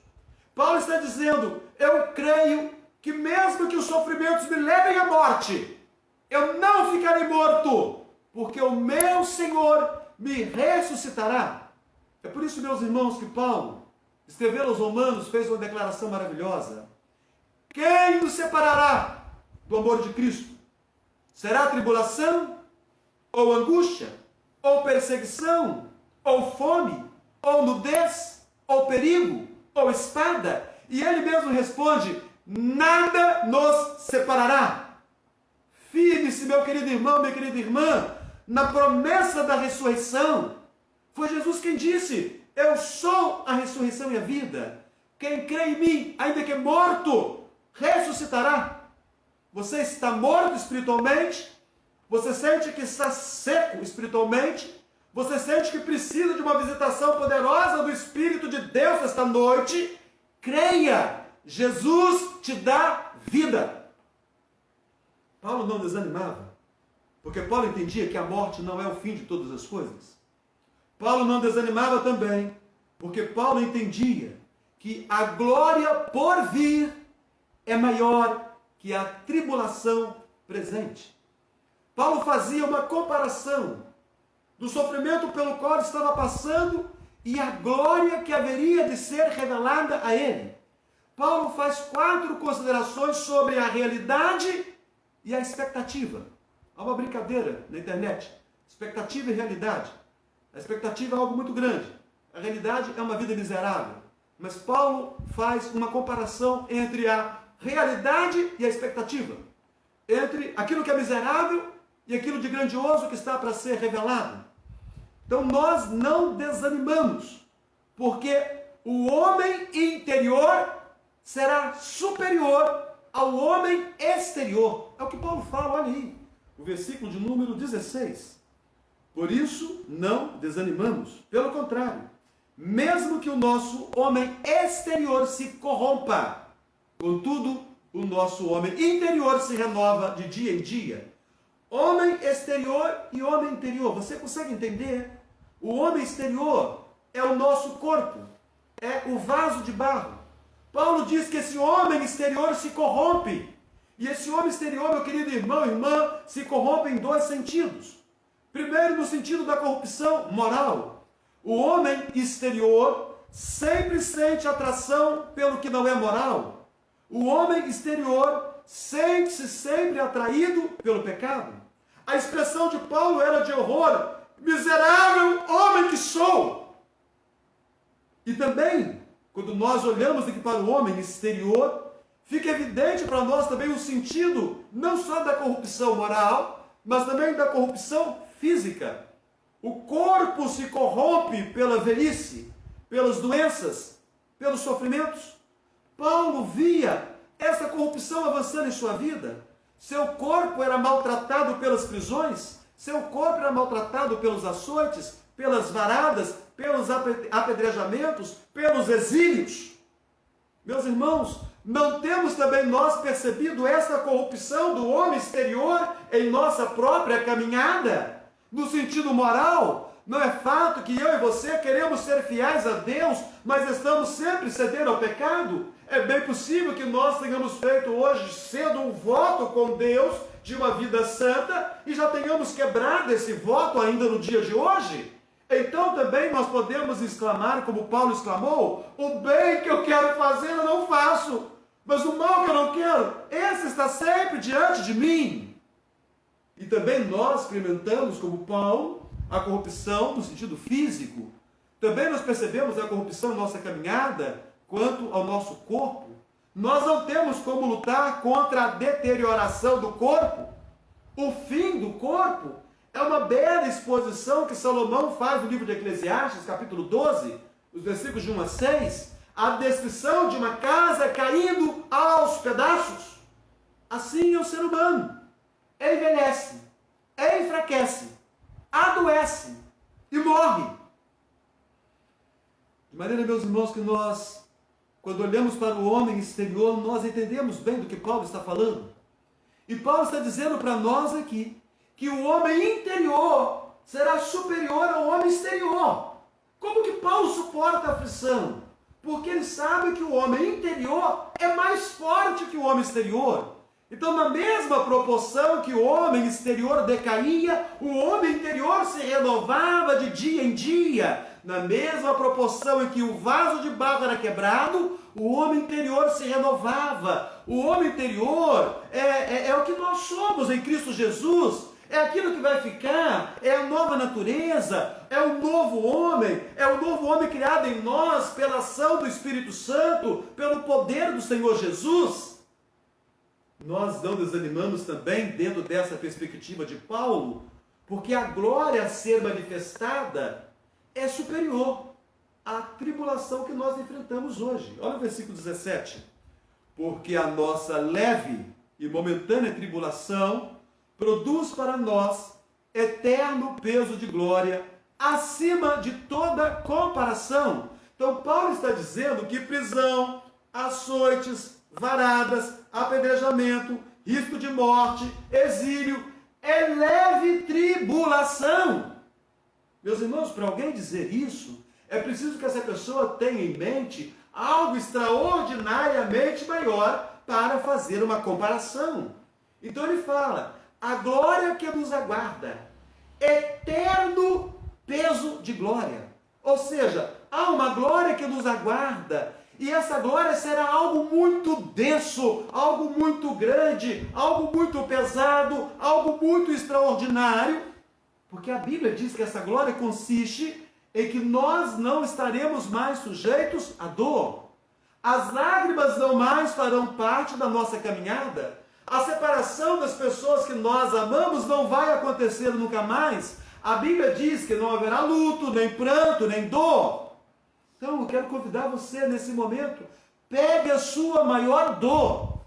Paulo está dizendo, eu creio que mesmo que os sofrimentos me levem à morte, eu não ficarei morto, porque o meu Senhor me ressuscitará. É por isso, meus irmãos, que Paulo, escrevendo aos Romanos, fez uma declaração maravilhosa. Quem nos separará do amor de Cristo? Será tribulação? Ou angústia? Ou perseguição? Ou fome? Ou nudez? Ou perigo? Ou espada? E ele mesmo responde, nada nos separará. Firme-se, meu querido irmão, minha querida irmã, na promessa da ressurreição. Foi Jesus quem disse, eu sou a ressurreição e a vida. Quem crê em mim, ainda que morto, ressuscitará. Você está morto espiritualmente? Você sente que está seco espiritualmente? Você sente que precisa de uma visitação poderosa do Espírito de Deus esta noite? Creia! Jesus te dá vida. Paulo não desanimava, porque Paulo entendia que a morte não é o fim de todas as coisas. Paulo não desanimava também, porque Paulo entendia que a glória por vir é maior que a tribulação presente. Paulo fazia uma comparação do sofrimento pelo qual estava passando e a glória que haveria de ser revelada a ele. Paulo faz 4 considerações sobre a realidade e a expectativa. Há uma brincadeira na internet, expectativa e realidade. A expectativa é algo muito grande, a realidade é uma vida miserável. Mas Paulo faz uma comparação entre a realidade e a expectativa, entre aquilo que é miserável e aquilo de grandioso que está para ser revelado. Então nós não desanimamos, porque o homem interior será superior ao homem exterior. É o que Paulo fala, olha aí, o versículo de número 16. Por isso não desanimamos, pelo contrário, mesmo que o nosso homem exterior se corrompa, contudo, o nosso homem interior se renova de dia em dia. Homem exterior e homem interior. Você consegue entender? O homem exterior é o nosso corpo, é o vaso de barro. Paulo diz que esse homem exterior se corrompe. E esse homem exterior, meu querido irmão e irmã, se corrompe em 2 sentidos. Primeiro, no sentido da corrupção moral. O homem exterior sempre sente atração pelo que não é moral. O homem exterior sente-se sempre atraído pelo pecado. A expressão de Paulo era de horror. Miserável homem que sou! E também, quando nós olhamos aqui para o homem exterior, fica evidente para nós também o sentido não só da corrupção moral, mas também da corrupção física. O corpo se corrompe pela velhice, pelas doenças, pelos sofrimentos. Paulo via essa corrupção avançando em sua vida. Seu corpo era maltratado pelas prisões, seu corpo era maltratado pelos açoites, pelas varadas, pelos apedrejamentos, pelos exílios. Meus irmãos, não temos também nós percebido essa corrupção do homem exterior em nossa própria caminhada? No sentido moral, não é fato que eu e você queremos ser fiéis a Deus, mas estamos sempre cedendo ao pecado? É bem possível que nós tenhamos feito hoje cedo um voto com Deus de uma vida santa e já tenhamos quebrado esse voto ainda no dia de hoje. Então também nós podemos exclamar, como Paulo exclamou, o bem que eu quero fazer eu não faço, mas o mal que eu não quero, esse está sempre diante de mim. E também nós experimentamos, como Paulo, a corrupção no sentido físico. Também nós percebemos a corrupção em nossa caminhada quanto ao nosso corpo. Nós não temos como lutar contra a deterioração do corpo. O fim do corpo é uma bela exposição que Salomão faz no livro de Eclesiastes, capítulo 12, os versículos de 1 a 6, a descrição de uma casa caindo aos pedaços. Assim é o ser humano. Envelhece, enfraquece, adoece e morre. De maneira, meus irmãos, que nós, quando olhamos para o homem exterior, nós entendemos bem do que Paulo está falando. E Paulo está dizendo para nós aqui que o homem interior será superior ao homem exterior. Como que Paulo suporta a aflição? Porque ele sabe que o homem interior é mais forte que o homem exterior. Então, na mesma proporção que o homem exterior decaía, o homem interior se renovava de dia em dia. Na mesma proporção em que o vaso de barro era quebrado, o homem interior se renovava. O homem interior é o que nós somos em Cristo Jesus. É aquilo que vai ficar, é a nova natureza, é o novo homem criado em nós pela ação do Espírito Santo, pelo poder do Senhor Jesus. Nós não desanimamos também dentro dessa perspectiva de Paulo, porque a glória a ser manifestada é superior à tribulação que nós enfrentamos hoje. Olha o versículo 17. Porque a nossa leve e momentânea tribulação produz para nós eterno peso de glória acima de toda comparação. Então Paulo está dizendo que prisão, açoites, varadas, apedrejamento, risco de morte, exílio, é leve tribulação. Meus irmãos, para alguém dizer isso, é preciso que essa pessoa tenha em mente algo extraordinariamente maior para fazer uma comparação. Então ele fala, a glória que nos aguarda, eterno peso de glória. Ou seja, há uma glória que nos aguarda, e essa glória será algo muito denso, algo muito grande, algo muito pesado, algo muito extraordinário, porque a Bíblia diz que essa glória consiste em que nós não estaremos mais sujeitos à dor. As lágrimas não mais farão parte da nossa caminhada. A separação das pessoas que nós amamos não vai acontecer nunca mais. A Bíblia diz que não haverá luto, nem pranto, nem dor. Então eu quero convidar você nesse momento, pegue a sua maior dor,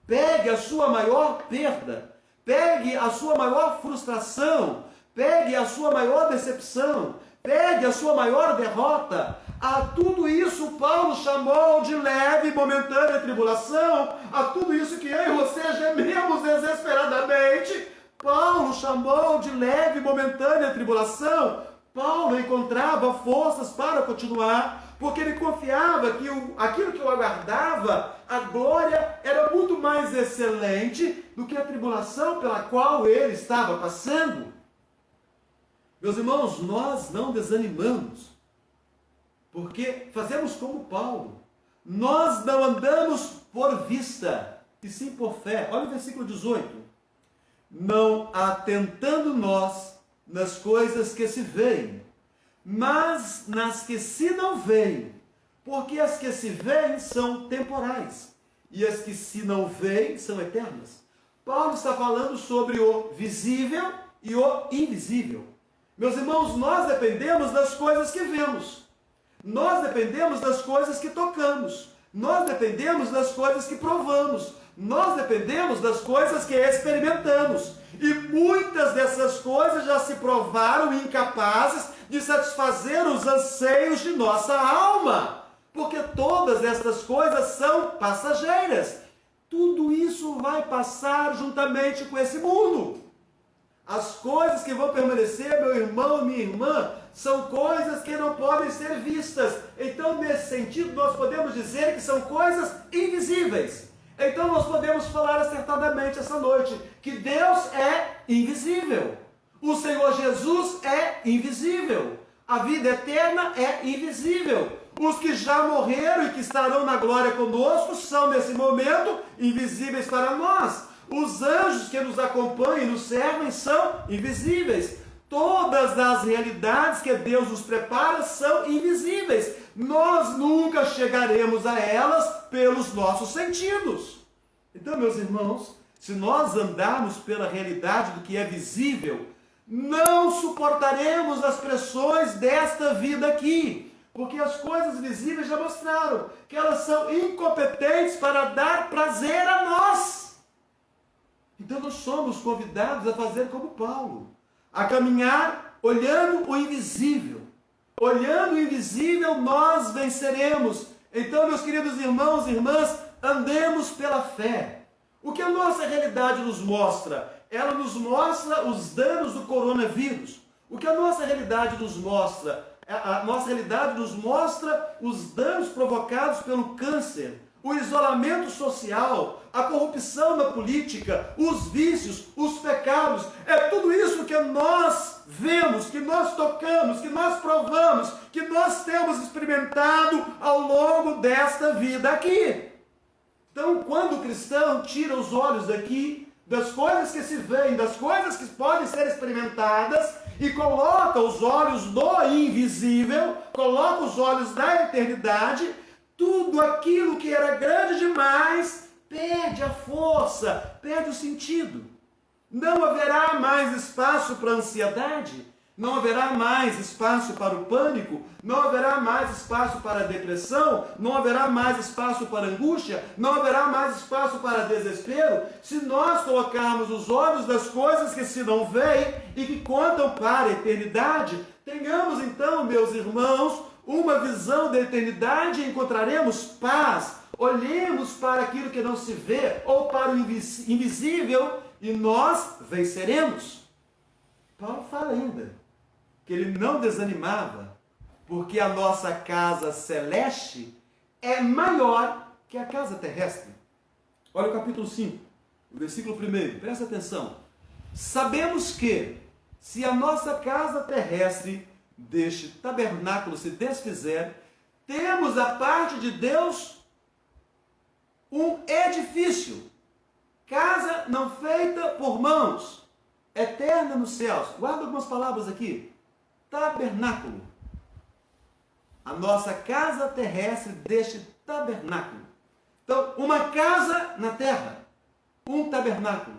pegue a sua maior perda, pegue a sua maior frustração, pegue a sua maior decepção, pegue a sua maior derrota. A tudo isso Paulo chamou de leve e momentânea tribulação, a tudo isso que eu e você gememos desesperadamente, Paulo chamou de leve e momentânea tribulação. Paulo encontrava forças para continuar, porque ele confiava que aquilo que o aguardava, a glória, era muito mais excelente do que a tribulação pela qual ele estava passando. Meus irmãos, nós não desanimamos, porque fazemos como Paulo. Nós não andamos por vista, e sim por fé. Olha o versículo 18. Não atentando nós nas coisas que se veem, mas nas que se não veem, porque as que se veem são temporais, e as que se não veem são eternas. Paulo está falando sobre o visível e o invisível. Meus irmãos, nós dependemos das coisas que vemos, nós dependemos das coisas que tocamos, nós dependemos das coisas que provamos, nós dependemos das coisas que experimentamos. E muitas dessas coisas já se provaram incapazes de satisfazer os anseios de nossa alma, porque todas essas coisas são passageiras. Tudo isso vai passar juntamente com esse mundo. As coisas que vão permanecer, meu irmão, minha irmã, são coisas que não podem ser vistas. Então, nesse sentido, nós podemos dizer que são coisas invisíveis. Então nós podemos falar acertadamente essa noite que Deus é invisível. O Senhor Jesus é invisível. A vida eterna é invisível. Os que já morreram e que estarão na glória conosco são, nesse momento, invisíveis para nós. Os anjos que nos acompanham e nos servem são invisíveis. Todas as realidades que Deus nos prepara são invisíveis. nós nunca chegaremos a elas pelos nossos sentidos. Então, meus irmãos, se nós andarmos pela realidade do que é visível, não suportaremos as pressões desta vida aqui, porque as coisas visíveis já mostraram que elas são incompetentes para dar prazer a nós. Então nós somos convidados a fazer como Paulo, a caminhar olhando o invisível. Olhando o invisível, nós venceremos. Então, meus queridos irmãos e irmãs, andemos pela fé. O que a nossa realidade nos mostra? Ela nos mostra os danos do coronavírus. O que a nossa realidade nos mostra? A nossa realidade nos mostra os danos provocados pelo câncer, o isolamento social, a corrupção na política, os vícios, os pecados. É tudo isso que nós vemos, que nós tocamos, que nós provamos, que nós temos experimentado ao longo desta vida aqui. Então, quando o cristão tira os olhos daqui, das coisas que se veem, das coisas que podem ser experimentadas, e coloca os olhos no invisível, coloca os olhos na eternidade, tudo aquilo que era grande demais perde a força, perde o sentido. Não haverá mais espaço para a ansiedade, não haverá mais espaço para o pânico, não haverá mais espaço para a depressão, não haverá mais espaço para a angústia, não haverá mais espaço para desespero, se nós colocarmos os olhos das coisas que se não veem e que contam para a eternidade. Tenhamos então, meus irmãos, uma visão da eternidade e encontraremos paz. Olhemos para aquilo que não se vê ou para o invisível e nós venceremos. Paulo fala ainda que ele não desanimava, porque a nossa casa celeste é maior que a casa terrestre. Olha o capítulo 5, o versículo 1, presta atenção. Sabemos que, se a nossa casa terrestre deste tabernáculo se desfizer, temos da parte de Deus um edifício, casa não feita por mãos, eterna nos céus. Guarda algumas palavras aqui. Tabernáculo. A nossa casa terrestre deste tabernáculo. Então, uma casa na terra, um tabernáculo.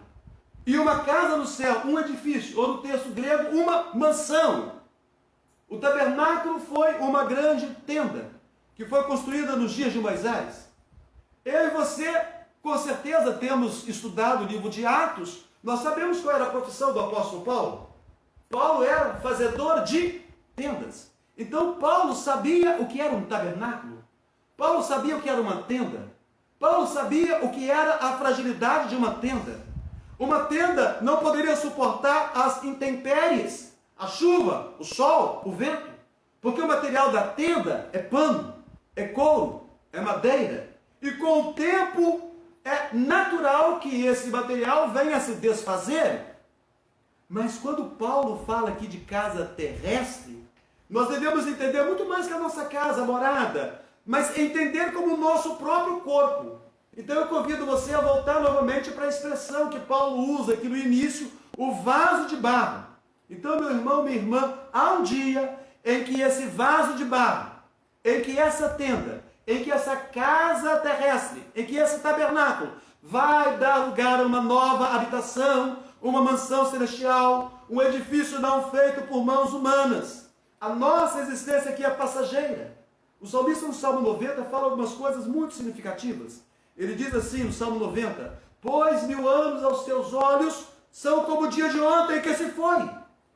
E uma casa no céu, um edifício, ou no texto grego, uma mansão. O tabernáculo foi uma grande tenda, que foi construída nos dias de Moisés. Eu e você, com certeza, temos estudado o livro de Atos. Nós sabemos qual era a profissão do apóstolo Paulo. Paulo era fazedor de tendas. Então Paulo sabia o que era um tabernáculo. Paulo sabia o que era uma tenda. Paulo sabia o que era a fragilidade de uma tenda. Uma tenda não poderia suportar as intempéries, a chuva, o sol, o vento, porque o material da tenda é pano, é couro, é madeira, e com o tempo é natural que esse material venha a se desfazer. Mas quando Paulo fala aqui de casa terrestre, nós devemos entender muito mais que a nossa casa, a morada, mas entender como o nosso próprio corpo. Então eu convido você a voltar novamente para a expressão que Paulo usa aqui no início, o vaso de barro. Então, meu irmão, minha irmã, há um dia em que esse vaso de barro, em que essa tenda, em que essa casa terrestre, em que esse tabernáculo vai dar lugar a uma nova habitação, uma mansão celestial, um edifício não feito por mãos humanas. A nossa existência aqui é passageira. O salmista no Salmo 90 fala algumas coisas muito significativas. Ele diz assim no Salmo 90, pois 1000 anos aos teus olhos são como o dia de ontem que se foi,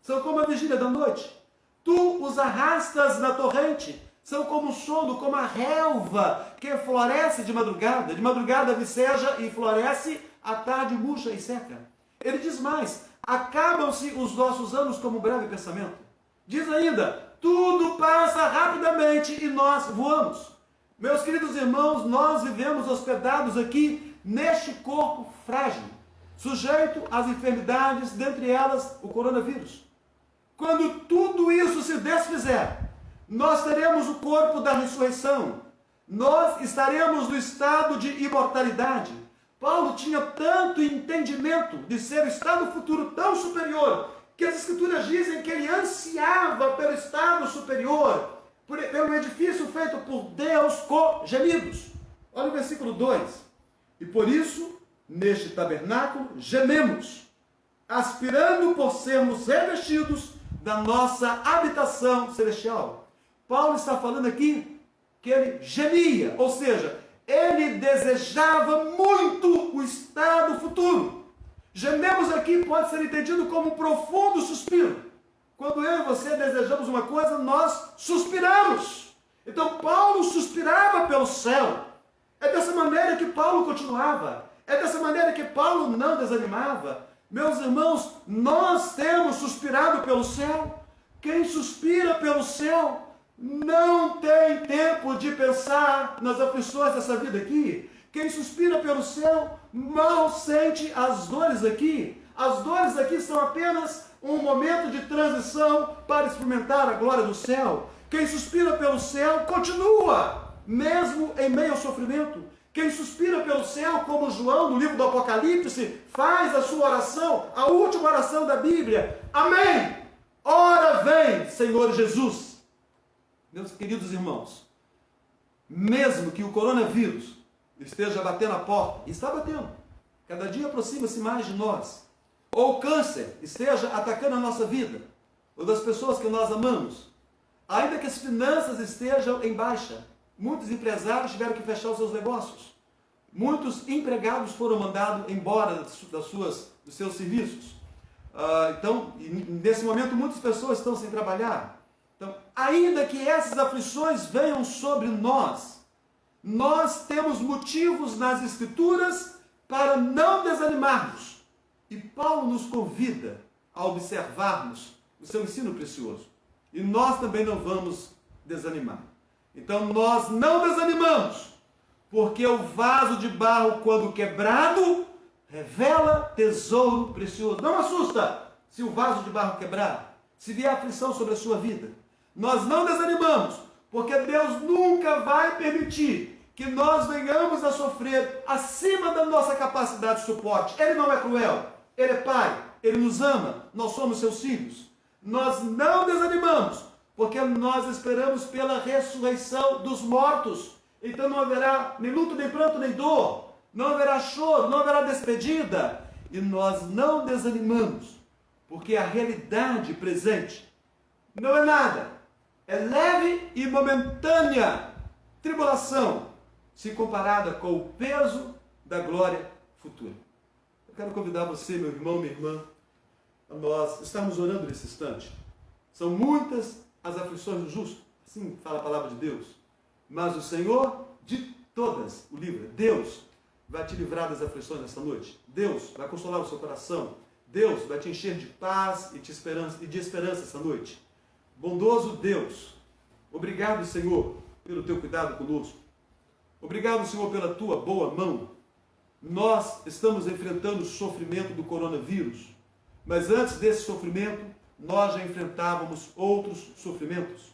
são como a vigília da noite. Tu os arrastas na torrente, são como o sono, como a relva que floresce de madrugada viceja e floresce, à tarde murcha e seca. Ele diz mais, acabam-se os nossos anos como um breve pensamento. Diz ainda, tudo passa rapidamente e nós voamos. Meus queridos irmãos, nós vivemos hospedados aqui neste corpo frágil, sujeito às enfermidades, dentre elas o coronavírus. Quando tudo isso se desfizer, nós teremos o corpo da ressurreição, nós estaremos no estado de imortalidade. Paulo tinha tanto entendimento de ser o estado futuro tão superior, que as Escrituras dizem que ele ansiava pelo estado superior, pelo edifício feito por Deus com gemidos. Olha o versículo 2. E por isso, neste tabernáculo, gememos, aspirando por sermos revestidos da nossa habitação celestial. Paulo está falando aqui que ele gemia, ou seja, ele desejava muito o estado futuro. Gememos aqui pode ser entendido como um profundo suspiro. Quando eu e você desejamos uma coisa, nós suspiramos. Então Paulo suspirava pelo céu. É dessa maneira que Paulo continuava. É dessa maneira que Paulo não desanimava. Meus irmãos, nós temos suspirado pelo céu. Quem suspira pelo céu não tem tempo de pensar nas aflições dessa vida aqui. Quem suspira pelo céu mal sente as dores aqui. As dores aqui são apenas um momento de transição para experimentar a glória do céu. Quem suspira pelo céu continua, mesmo em meio ao sofrimento. Quem suspira pelo céu, como João no livro do Apocalipse, faz a sua oração, a última oração da Bíblia. Amém! Ora vem, Senhor Jesus. Meus queridos irmãos, mesmo que o coronavírus esteja batendo a porta, e está batendo, cada dia aproxima-se mais de nós, ou o câncer esteja atacando a nossa vida, ou das pessoas que nós amamos, ainda que as finanças estejam em baixa, muitos empresários tiveram que fechar os seus negócios, muitos empregados foram mandados embora dos seus serviços. Então, nesse momento, muitas pessoas estão sem trabalhar. Então, ainda que essas aflições venham sobre nós, nós temos motivos nas Escrituras para não desanimarmos. E Paulo nos convida a observarmos o seu ensino precioso. E nós também não vamos desanimar. Então, nós não desanimamos, porque o vaso de barro, quando quebrado, revela tesouro precioso. Não assusta se o vaso de barro quebrar, se vier aflição sobre a sua vida. Nós não desanimamos, porque Deus nunca vai permitir que nós venhamos a sofrer acima da nossa capacidade de suporte. Ele não é cruel, Ele é Pai, Ele nos ama, nós somos seus filhos. Nós não desanimamos, porque nós esperamos pela ressurreição dos mortos. Então não haverá nem luto, nem pranto, nem dor, não haverá choro, não haverá despedida. E nós não desanimamos, porque a realidade presente não é nada. É leve e momentânea tribulação, se comparada com o peso da glória futura. Eu quero convidar você, meu irmão, minha irmã, a nós estarmos orando nesse instante. São muitas as aflições do justo, assim fala a palavra de Deus. Mas o Senhor, de todas, o livra. Deus vai te livrar das aflições nessa noite. Deus vai consolar o seu coração. Deus vai te encher de paz e de esperança essa noite. Bondoso Deus, obrigado, Senhor, pelo teu cuidado conosco. Obrigado, Senhor, pela tua boa mão. Nós estamos enfrentando o sofrimento do coronavírus, mas antes desse sofrimento, nós já enfrentávamos outros sofrimentos,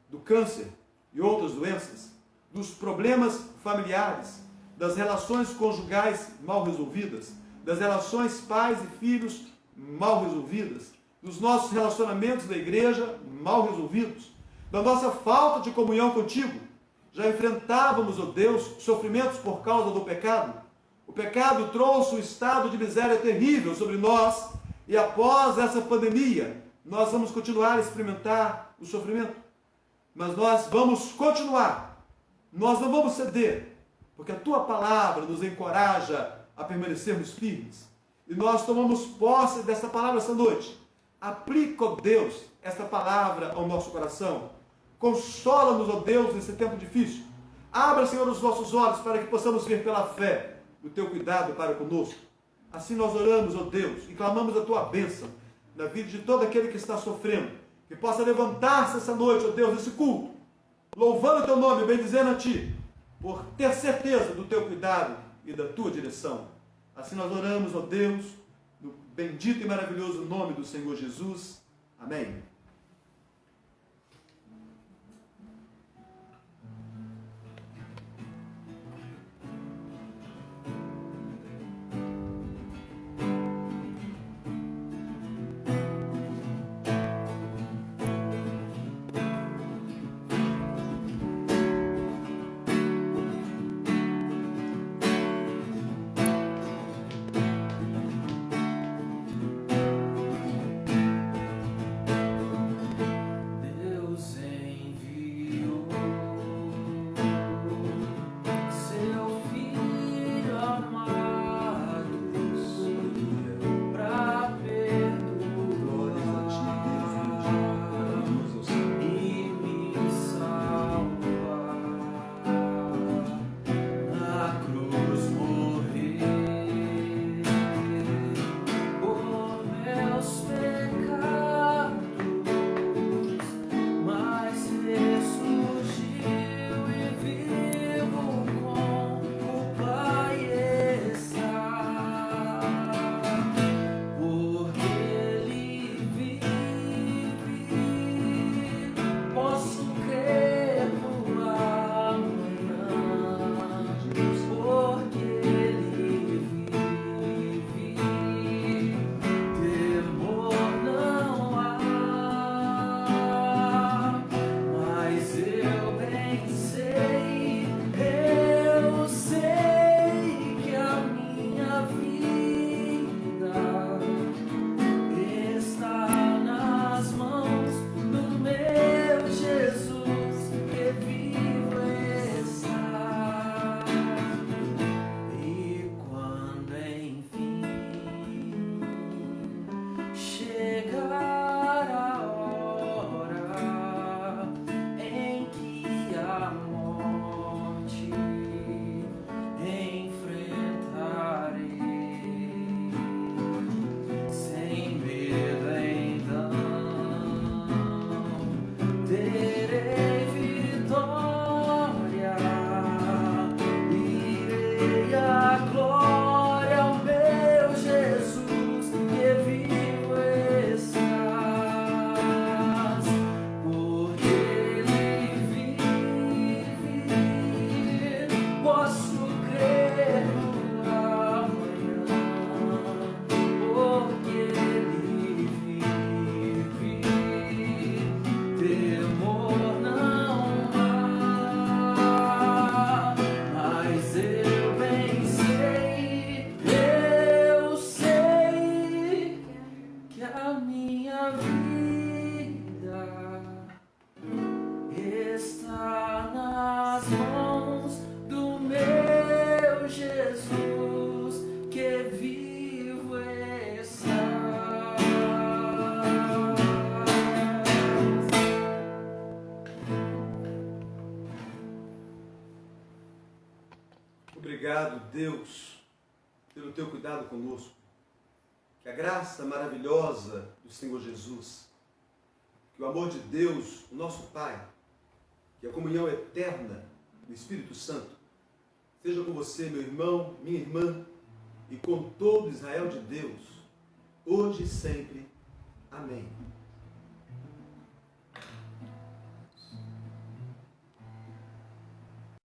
do câncer e outras doenças, dos problemas familiares, das relações conjugais mal resolvidas, das relações pais e filhos mal resolvidas, dos nossos relacionamentos da igreja mal resolvidos, da nossa falta de comunhão contigo. Já enfrentávamos, ó Deus, sofrimentos por causa do pecado. O pecado trouxe um estado de miséria terrível sobre nós, e após essa pandemia, nós vamos continuar a experimentar o sofrimento. Mas nós vamos continuar, nós não vamos ceder, porque a tua palavra nos encoraja a permanecermos firmes. E nós tomamos posse dessa palavra essa noite. Aplica, ó Deus, esta palavra ao nosso coração. Consola-nos, ó Deus, nesse tempo difícil. Abra, Senhor, os nossos olhos para que possamos ver pela fé o teu cuidado para conosco. Assim nós oramos, ó Deus, e clamamos a tua bênção na vida de todo aquele que está sofrendo. Que possa levantar-se essa noite, ó Deus, nesse culto, louvando o teu nome, bendizendo a ti, por ter certeza do teu cuidado e da tua direção. Assim nós oramos, ó Deus, no bendito e maravilhoso nome do Senhor Jesus. Amém. Deus pelo teu cuidado conosco. Que a graça maravilhosa do Senhor Jesus, que o amor de Deus, o nosso Pai, que a comunhão eterna do Espírito Santo, seja com você, meu irmão, minha irmã, e com todo Israel de Deus, hoje e sempre. Amém.